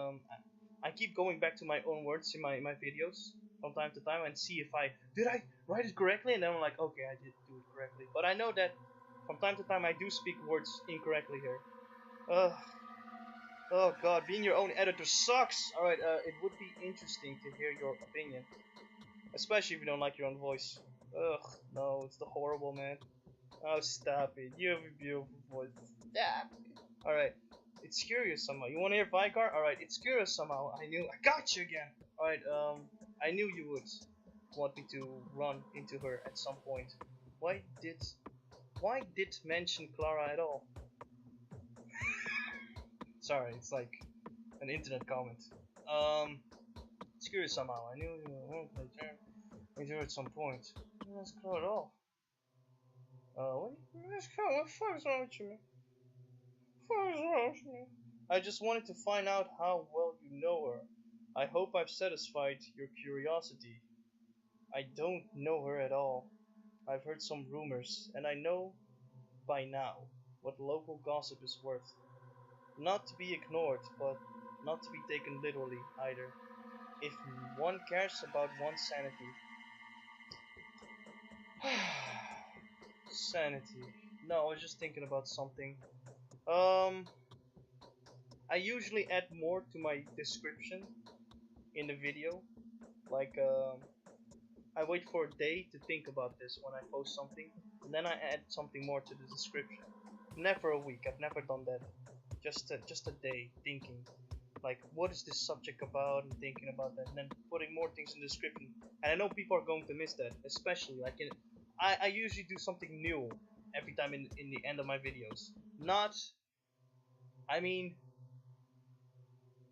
I keep going back to my own words in my videos from time to time and see if I did I write it correctly, and then I'm like, okay, I did do it correctly. But I know that from time to time I do speak words incorrectly here. Uh, oh god, being your own editor sucks. All right, it would be interesting to hear your opinion, especially if you don't like your own voice. Ugh, no, it's the horrible man. Oh, stop it. You have a beautiful voice. Stop it. Alright. It's curious somehow. You want to hear Vicar? Alright, it's curious somehow. I got you again. Alright, I knew you would want me to run into her at some point. Why did mention Clara at all? Sorry, it's like an internet comment. It's curious somehow. I knew you would want me to run into her at some point. That's Clara at all. What the fuck is wrong with you, man? What is wrong with me? I just wanted to find out how well you know her. I hope I've satisfied your curiosity. I don't know her at all. I've heard some rumors, and I know by now what local gossip is worth. Not to be ignored, but not to be taken literally either. If one cares about one's sanity. Sanity. No, I was just thinking about something. Um, I usually add more to my description in the video. Like, I wait for a day to think about this when I post something, and then I add something more to the description. Never a week. I've never done that. Just a day thinking, like, what is this subject about, and thinking about that, and then putting more things in the description. And I know people are going to miss that, especially like I usually do something new every time in the end of my videos. Not, I mean,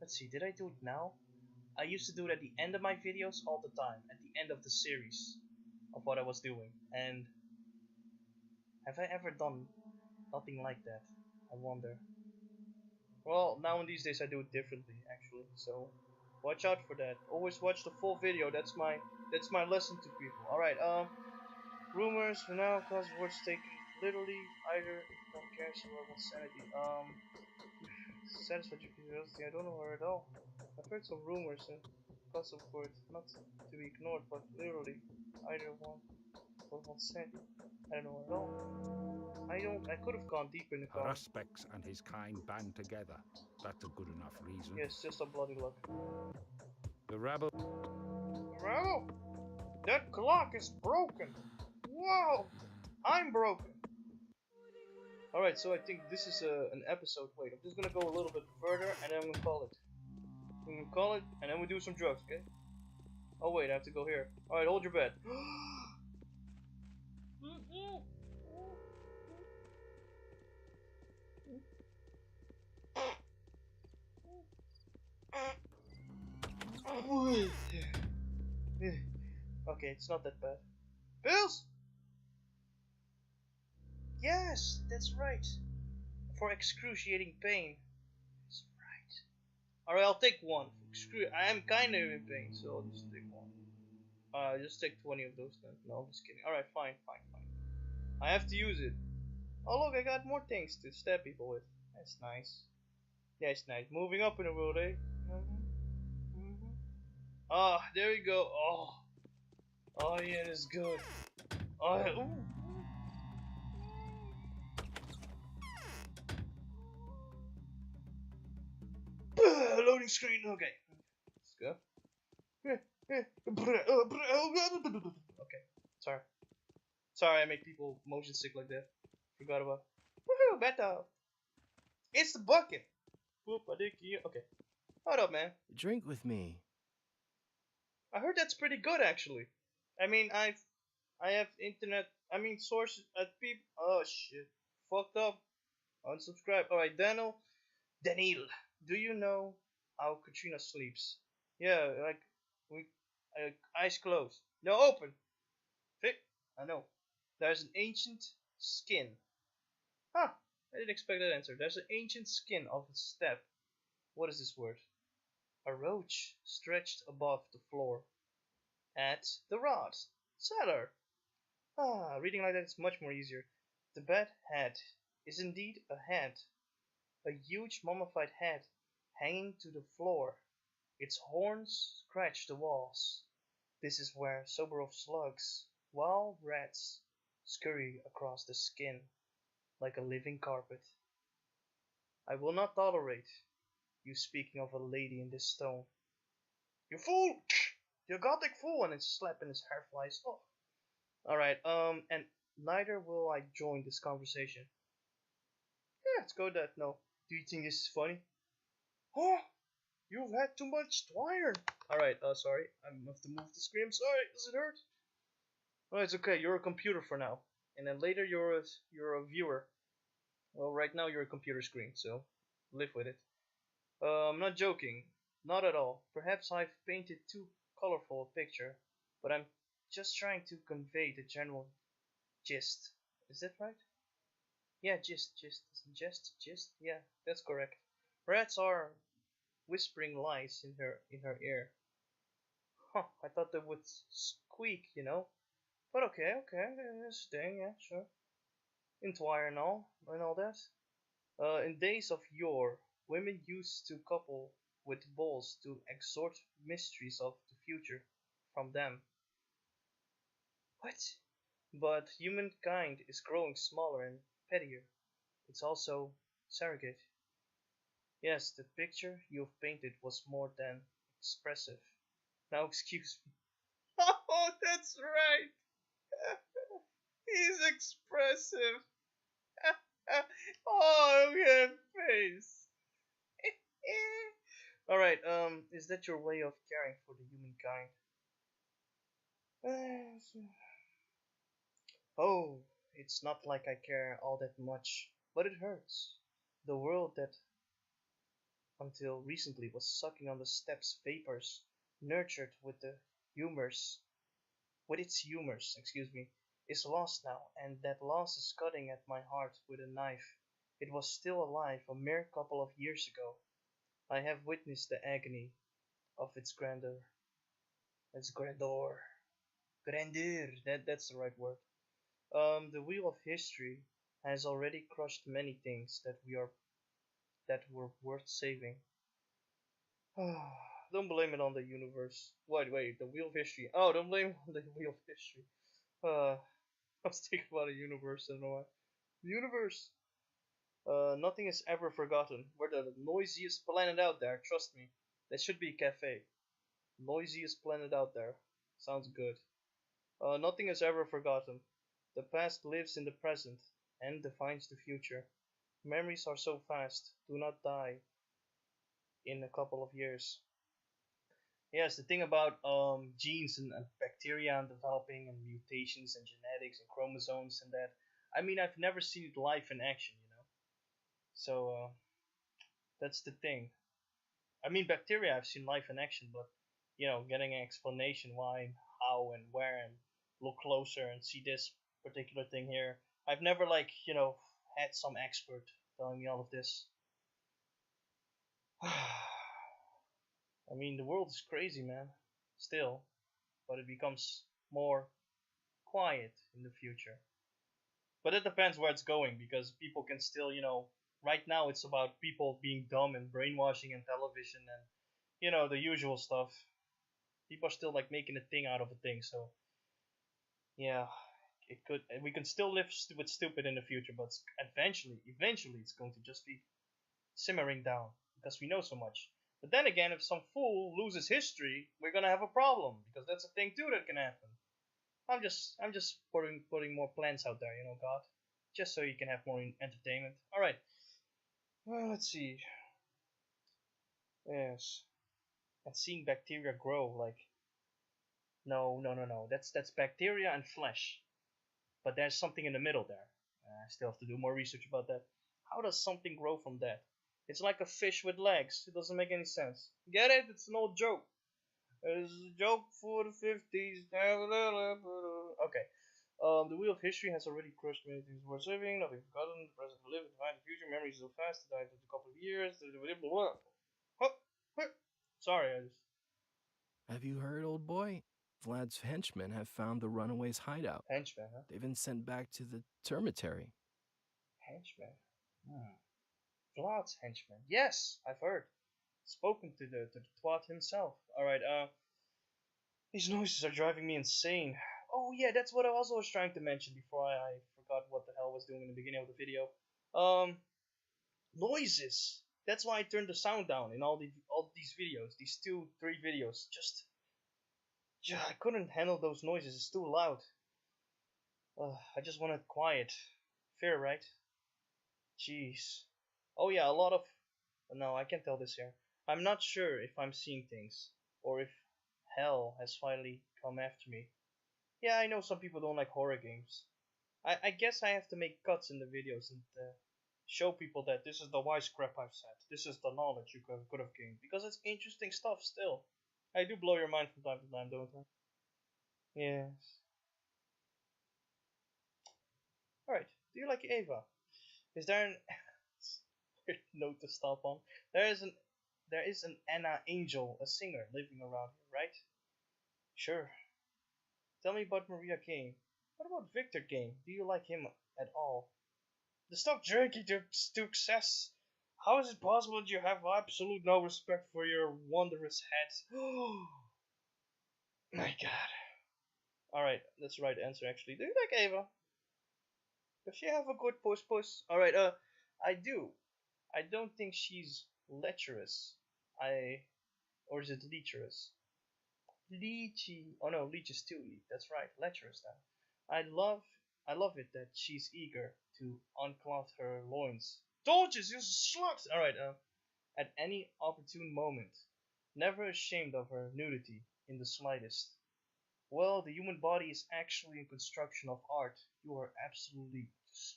let's see, did I do it now? I used to do it at the end of my videos all the time, at the end of the series of what I was doing. And Have I ever done nothing like that? I wonder. Well, now in these days I do it differently, actually. So, watch out for that. Always watch the full video. That's my lesson to people. All right. Rumors for now cause words taken literally. Either it don't care about sanity. Satisfied your curiosity. I don't know her at all. I've heard some rumors and gossip for it not to be ignored, but literally either one or one sanity. I don't know her at all. I could have gone deeper in the
Her
car.
aspects and his kind band together. That's a good enough reason.
Yes, just a bloody luck.
The rabble.
Wow! That clock is broken! Wow! I'm broken! Alright, so I think this is an episode. Wait, I'm just gonna go a little bit further and then I'm gonna call it. I'm gonna call it and then we do some drugs, okay? Oh wait, I have to go here. Alright, hold your bet. Okay, it's not that bad. Pills? Yes, that's right. For excruciating pain. That's right. Alright, I'll take one. I am kind of in pain, so I'll just take one. Just take 20 of those then. No, I'm just kidding. Alright, fine. I have to use it. Oh look, I got more things to stab people with. That's nice. Yeah, it's nice. Moving up in the world, eh? Ah, there we go. Oh yeah, that's good. Oh, yeah. Ooh. Loading screen. Okay, let's go. Okay, sorry, I make people motion sick like that. Forgot about. Woohoo, better. It's the bucket. Okay, hold up, man.
Drink with me.
I heard that's pretty good, actually. I mean, I have internet. I mean, sources at people. Oh shit, fucked up. Unsubscribe. All right, Daniel. Do you know how Katrina sleeps? Yeah, like we, eyes closed. No, open. Fit. I know. There's an ancient skin. Huh. I didn't expect that answer. There's an ancient skin of a step. What is this word? A roach stretched above the floor. At the rod. Cellar. Ah, reading like that is much more easier. The bed head is indeed a head. A huge mummified head hanging to the floor. Its horns scratch the walls. This is where Soberov slugs, wild rats, scurry across the skin like a living carpet. I will not tolerate you speaking of a lady in this stone. You fool! You gothic fool! And it's slapping his hair flies off. Alright, and neither will I join this conversation. Yeah, let's go with that. No. Do you think this is funny? Oh, you've had too much twire. Alright, sorry. I have to move the screen. Sorry, does it hurt? Oh, it's okay. You're a computer for now. And then later you're a viewer. Well, right now you're a computer screen, so live with it. I'm not joking. Not at all. Perhaps I've painted too colorful a picture, but I'm just trying to convey the general gist. Is that right? Yeah, gist. Yeah, that's correct. Rats are whispering lies in her ear. Huh, I thought they would squeak, you know. But okay, that's the thing, yeah, sure. In twire and all that. In days of yore, women used to couple with bulls to extort mysteries of the future from them. What? But humankind is growing smaller and pettier. It's also surrogate. Yes, the picture you've painted was more than expressive. Now excuse me. Oh, that's right. He's expressive. Oh, look at his face. Alright, is that your way of caring for the humankind? Oh, it's not like I care all that much, but it hurts. The world that until recently was sucking on the steppes vapors, nurtured with its humors, excuse me, is lost now, and that loss is cutting at my heart with a knife. It was still alive a mere couple of years ago. I have witnessed the agony of its grandeur. Its grandeur. Grandeur. That's the right word. The wheel of history has already crushed many things that were worth saving. Don't blame it on the universe. Wait, the wheel of history. Oh, don't blame it on the wheel of history. Uh, I was thinking about the universe. I don't know why. The universe. Nothing is ever forgotten. We're the noisiest planet out there. Trust me. That should be a cafe. Noisiest planet out there. Sounds good. Nothing is ever forgotten. The past lives in the present and defines the future. Memories are so fast. Do not die in a couple of years. Yes, the thing about genes and bacteria and developing and mutations and genetics and chromosomes and that. I mean, I've never seen it live in action, you know. So that's the thing. I mean, bacteria I've seen live in action, but getting an explanation why, how, and where, and look closer and see this particular thing here. I've never had some expert telling me all of this. I mean, the world is crazy, man. Still, but it becomes more quiet in the future. But it depends where it's going because people can still, right now it's about people being dumb and brainwashing and television and, the usual stuff. People are still like making a thing out of a thing, so yeah, it could. We can still live with stupid in the future, but eventually, it's going to just be simmering down because we know so much. But then again, if some fool loses history, we're gonna have a problem because that's a thing too that can happen. I'm just putting more plans out there, God, just so you can have more entertainment. All right. Well, let's see. Yes, and seeing bacteria grow like no. That's bacteria and flesh, but there's something in the middle there. I still have to do more research about that. How does something grow from that? It's like a fish with legs. It doesn't make any sense. Get it? It's an old joke. It's a joke for the 50s. Okay. The wheel of history has already crushed many things worth saving. Nothing forgotten. The present will live. Define the future. Memories so fast. It died in a couple of years. Sorry, I just
Have you heard, old boy? Vlad's henchmen have found the runaways' hideout.
henchman, huh?
They've been sent back to the termitary.
Henchman. Hmm. Vlad's henchman. Yes, I've heard. Spoken to the twat himself. All right. These noises are driving me insane. Oh yeah, that's what I also was trying to mention before I forgot what the hell I was doing in the beginning of the video. Um, noises. That's why I turned the sound down in all these videos, these 2, 3 videos. Just yeah, I couldn't handle those noises. It's too loud. I just wanted quiet. Fair, right? Jeez. Oh yeah, a lot of. No, I can't tell this here. I'm not sure if I'm seeing things or if hell has finally come after me. Yeah, I know some people don't like horror games. I guess I have to make cuts in the videos and show people that this is the wise crap I've said. This is the knowledge you could have gained. Because it's interesting stuff still. I do blow your mind from time to time, don't I? Yes. Alright, do you like Ava? Is there an weird note to stop on? There is an Anna Angel, a singer, living around here, right? Sure. Tell me about Maria Kane. What about Victor Kane? Do you like him at all? The stop drinking to success. How is it possible that you have absolute no respect for your wondrous head? Oh my god. Alright, that's the right answer actually. Do you like Ava? Does she have a good puss? Alright, I do. I don't think she's lecherous. I or is it lecherous? Leechy. Oh no, leech is too. That's right, lecherous then. I love it that she's eager to unclothe her loins. Dolges, you slut! Alright, at any opportune moment. Never ashamed of her nudity in the slightest. Well, the human body is actually a construction of art. You are absolutely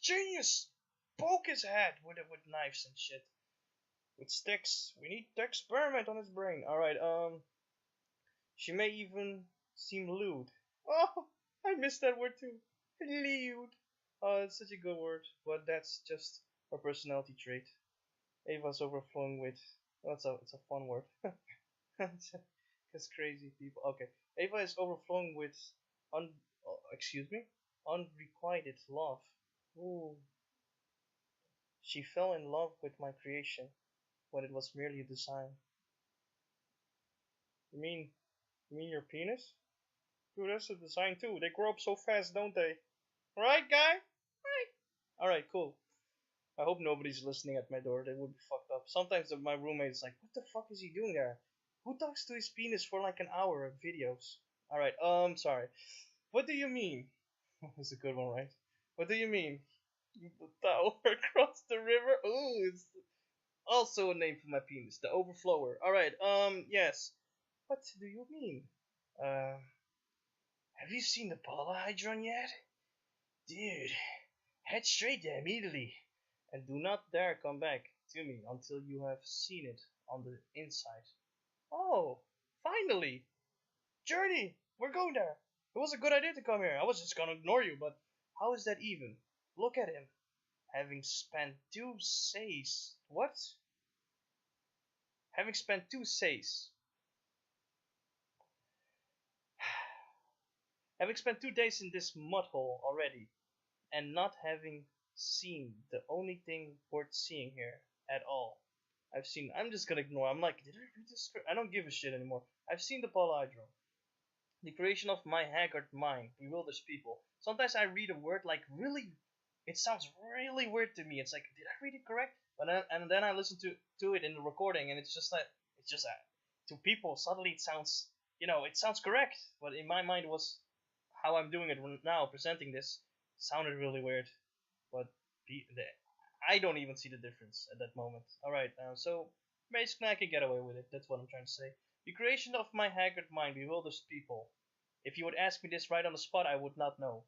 genius! Poke his head with knives and shit. With sticks. We need to experiment on his brain. Alright, she may even seem lewd. Oh, I missed that word too. Lewd. Oh, it's such a good word, but that's just a personality trait. Ava's overflowing with. Oh, it's a fun word. It's crazy people. Okay, Ava is overflowing with excuse me, unrequited love. Ooh, she fell in love with my creation when it was merely a design. You mean, you mean your penis? Dude, that's a design too. They grow up so fast, don't they? Right, guy? Right. All right, cool. I hope nobody's listening at my door. They would be fucked up. Sometimes my roommate is like, "What the fuck is he doing there? Who talks to his penis for like an hour of videos?" All right. Sorry. What do you mean? That's a good one, right? What do you mean? The tower across the river? Ooh, it's also a name for my penis, the overflower. All right. Yes. What do you mean? Uh, have you seen the polyhedron yet? Dude, head straight there immediately, and do not dare come back to me until you have seen it on the inside. Oh, finally! Journey! We're going there! It was a good idea to come here. I was just gonna ignore you, but how is that even? Look at him. Having spent 2 says. What? Having spent 2 says. Having spent 2 days in this mud hole already, and not having seen the only thing worth seeing here at all. I'm just gonna ignore. I'm like, did I read this script? I don't give a shit anymore. I've seen the polyhedron. The creation of my haggard mind bewilders people. Sometimes I read a word like really, it sounds really weird to me. It's like, did I read it correct? And then I listen to it in the recording, and it's just like, it's just to people suddenly it sounds, it sounds correct. But in my mind was how I'm doing it now, presenting this, sounded really weird. But I don't even see the difference at that moment. All right, so basically I can get away with it. That's what I'm trying to say. The creation of my haggard mind bewilders people. If you would ask me this right on the spot, I would not know.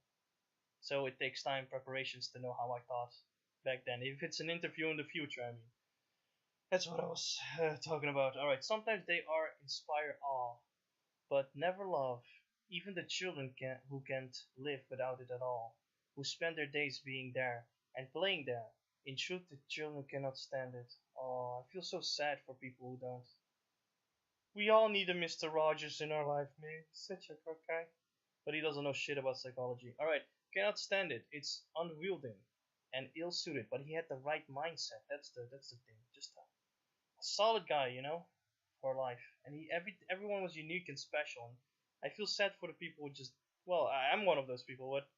So it takes time, preparations to know how I thought back then. If it's an interview in the future, I mean. That's what I was talking about. Alright, sometimes they are inspire awe, but never love. Even the children who can't live without it at all, who spend their days being there and playing there. In truth, the children cannot stand it. Oh, I feel so sad for people who don't. We all need a Mr. Rogers in our life, man. Such a good guy. But he doesn't know shit about psychology. Alright, cannot stand it. It's unwielding and ill suited, but he had the right mindset. That's the thing. Just a solid guy, for life. And everyone was unique and special. And I feel sad for the people who just I'm one of those people, but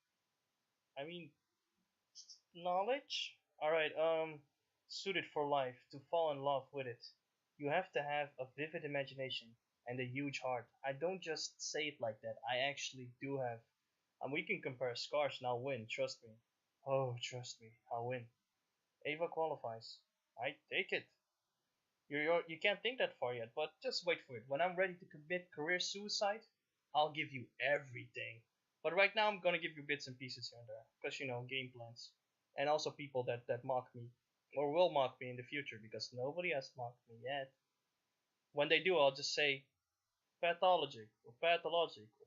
I mean knowledge? Alright, suited for life, to fall in love with it. You have to have a vivid imagination and a huge heart. I don't just say it like that, I actually do have. And we can compare scars and I'll win, trust me. Oh, trust me, I'll win. Ava qualifies. I take it. You can't think that far yet, but just wait for it. When I'm ready to commit career suicide, I'll give you everything. But right now, I'm gonna give you bits and pieces here and there, because game plans, and also people that mock me, or will mock me in the future, because nobody has mocked me yet. When they do, I'll just say pathologic or pathologic or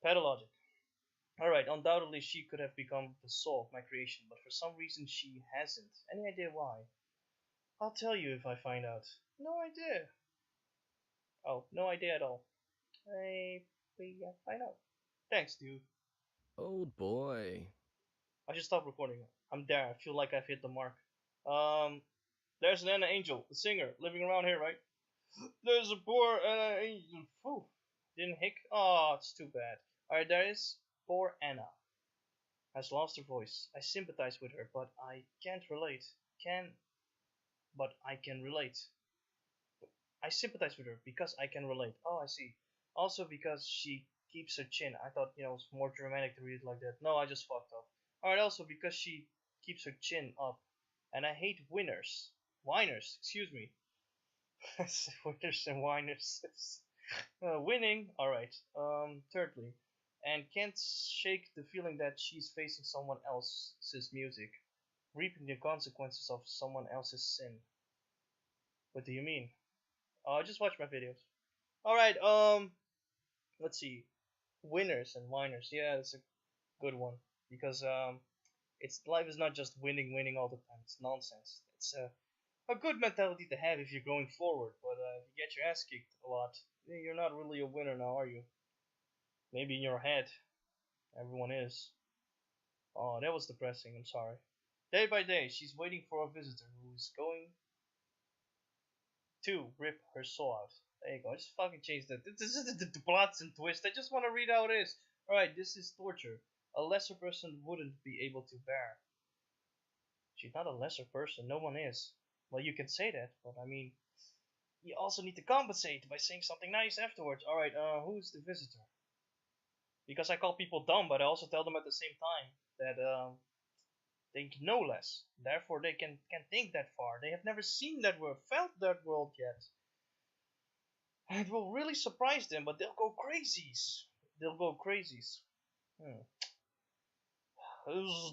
pathologic. Alright, undoubtedly she could have become the soul of my creation, but for some reason she hasn't. Any idea why? I'll tell you if I find out. No idea. Oh, no idea at all. I find out. Thanks, dude.
Old boy.
I should stop recording. I'm there. I feel like I've hit the mark. Um, there's an Anna Angel, the singer, living around here, right? There's a poor Anna Angel. Whew. Didn't hick? Oh, it's too bad. Alright, there is poor Anna. Has lost her voice. I sympathize with her, but I can't relate. But I can relate. I sympathize with her because I can relate. Oh, I see. Also because she keeps her chin. I thought, it was more dramatic to read it like that. No, I just fucked up. Alright, also because she keeps her chin up. And I hate winners. Whiners, excuse me. Winners and whiners. Winning, alright. Thirdly, and can't shake the feeling that she's facing someone else's music, reaping the consequences of someone else's sin. What do you mean? Just watch my videos. Alright, let's see. Winners and whiners. Yeah, that's a good one because it's life is not just winning all the time. It's nonsense. It's a good mentality to have if you're going forward. But if you get your ass kicked a lot, you're not really a winner now, are you? Maybe in your head, everyone is. Oh, that was depressing. I'm sorry. Day by day, she's waiting for a visitor who is going to rip her soul out. There you go. I just fucking changed that. This is the plots and twist. I just want to read how it is. Alright, this is torture. A lesser person wouldn't be able to bear. She's not a lesser person. No one is. Well, you can say that, but I mean, you also need to compensate by saying something nice afterwards. Alright, who's the visitor? Because I call people dumb, but I also tell them at the same time that they know less. Therefore, they can think that far. They have never seen that world, felt that world yet. And it will really surprise them, but they'll go crazies. They'll go crazies. Hmm.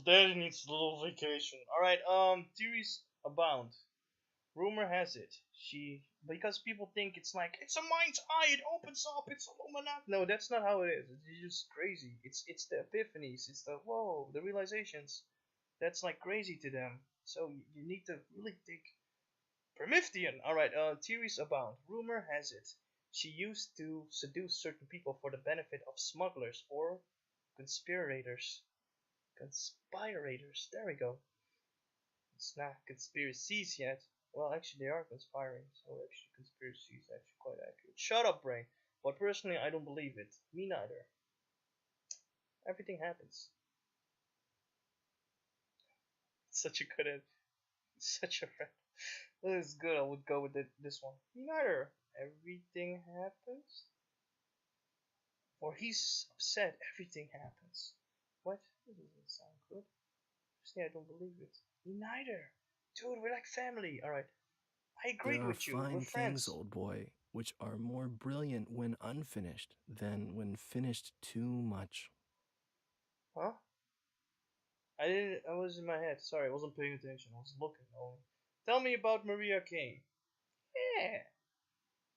Daddy needs a little vacation. Alright, theories abound. Rumor has it, because people think it's like, it's a mind's eye, it opens up, it's Illuminati. No, that's not how it is. It's just crazy. It's the epiphanies, it's the, whoa, the realizations. That's like crazy to them. So you need to really think Promethean. Alright, theories abound. Rumor has it, she used to seduce certain people for the benefit of smugglers or conspirators. Conspirators, there we go. It's not conspiracies yet. Well, actually, they are conspiring, so actually, conspiracy is actually quite accurate. Shut up, brain. But personally, I don't believe it. Me neither. Everything happens. Such a good end. Such a friend. This is good. I would go with this one. Me neither. Everything happens. Or he's upset. Everything happens. What? This doesn't sound good. Personally, I don't believe it. Me neither. Dude, we're like family. Alright. I agreed
There are
with you. We're
fine things,
friends.
old boy, which are more brilliant when unfinished than when finished too much.
Huh? I didn't. I was in my head. Sorry, I wasn't paying attention. I was looking only. Tell me about Maria Kane. Yeah,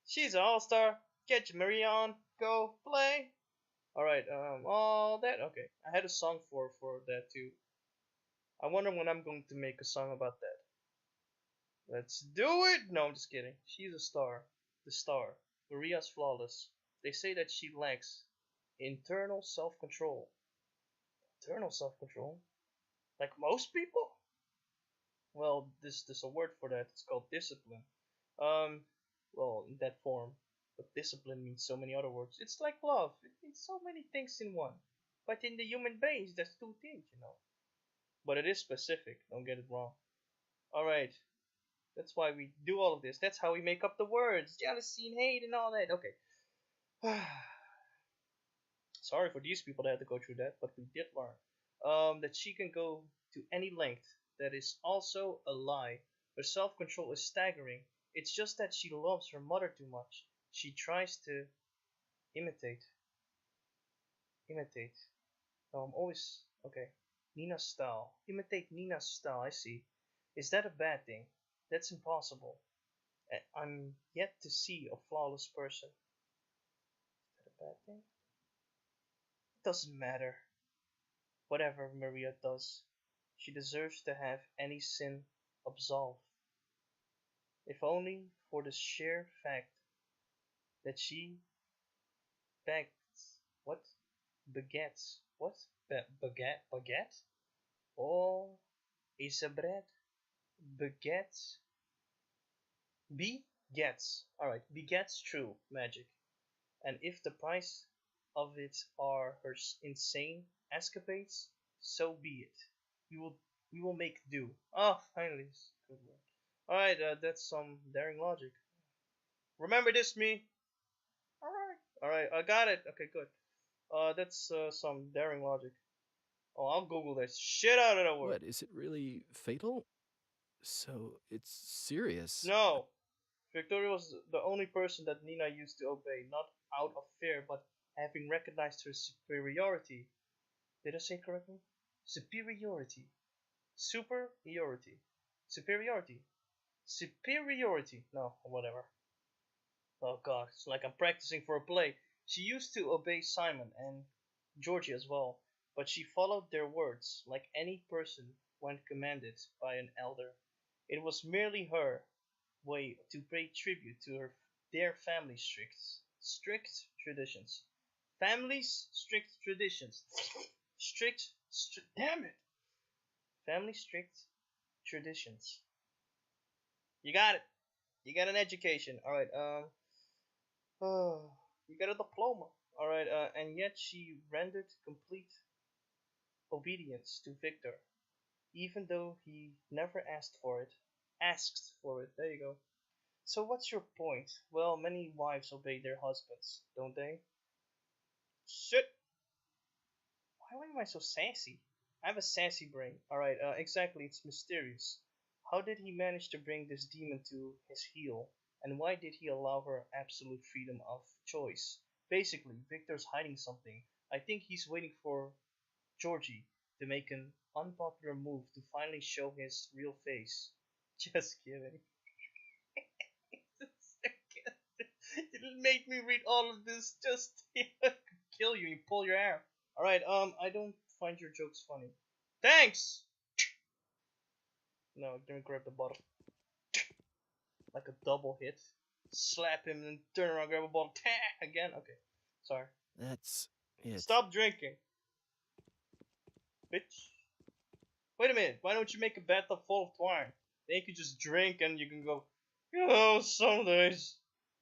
she's an all-star. Get your Maria on. Go play. All right. All that. Okay. I had a song for that too. I wonder when I'm going to make a song about that. Let's do it. No, I'm just kidding. She's a star. The star. Maria's flawless. They say that she lacks internal self-control. Internal self-control. Like most people. Well, there's a word for that. It's called discipline. Um, well, in that form, but discipline means so many other words. It's like love. It means so many things in one. But in the human base, there's two things, you know. But it is specific. Don't get it wrong. All right. That's why we do all of this. That's how we make up the words. Jealousy and hate and all that. Okay. Sorry for these people that had to go through that, but we did learn. That she can go to any length. That is also a lie. Her self control is staggering. It's just that she loves her mother too much. She tries to imitate. Imitate. No, I'm always. Okay. Nina's style. Imitate Nina's style, I see. Is that a bad thing? That's impossible. I'm yet to see a flawless person. Is that a bad thing? It doesn't matter. Whatever Maria does, she deserves to have any sin absolved, if only for the sheer fact that she begets. What? Begets. What? Baguette? Oh, is a bread. Begets. Begets. Alright, begets true magic. And if the price of it are her insane escapades, so be it. We will we will make do. Oh, finally, good word. All right, that's some daring logic. Remember this, me. All right, I got it. Okay, good. That's some daring logic. Oh, I'll Google this shit out of the word.
What, is it really fatal? So it's serious.
No, Victoria was the only person that Nina used to obey, not out of fear, but having recognized her superiority. Did I say correctly? Superiority. Superiority. Superiority. Superiority. No, whatever. Oh god, it's like I'm practicing for a play. She used to obey Simon and Georgie as well, but she followed their words like any person when commanded by an elder. It was merely her way to pay tribute to their family's strict traditions. Family's strict traditions. Damn it. Family strict traditions. You got it. You got an education. All right. You got a diploma. All right. And yet she rendered complete obedience to Victor, even though he never asked for it. Asked for it. There you go. So what's your point? Well, many wives obey their husbands, don't they? Shit. Why am I so sassy? I have a sassy brain. Alright, exactly, it's mysterious. How did he manage to bring this demon to his heel? And why did he allow her absolute freedom of choice? Basically, Victor's hiding something. I think he's waiting for Georgie to make an unpopular move to finally show his real face. Just kidding. Didn't make me read all of this just to kill you and pull your hair. Alright, I don't find your jokes funny. Thanks! No, let me grab the bottle. Like a double hit. Slap him and turn around, grab a bottle. Again? Okay. Sorry.
That's it.
Stop drinking. Bitch. Wait a minute, why don't you make a bathtub full of twine? Then you can just drink and you can go, some days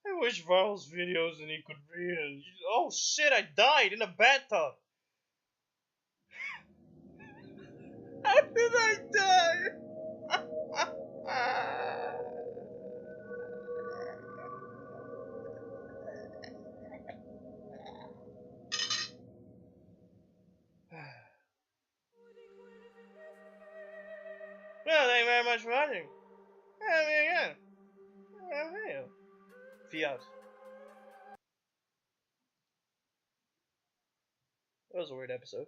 I wish Varl's videos and he could read and oh shit, I died in a bathtub. How did I die? Well, thank you very much for watching. Have me again. Fiat. That was a weird episode.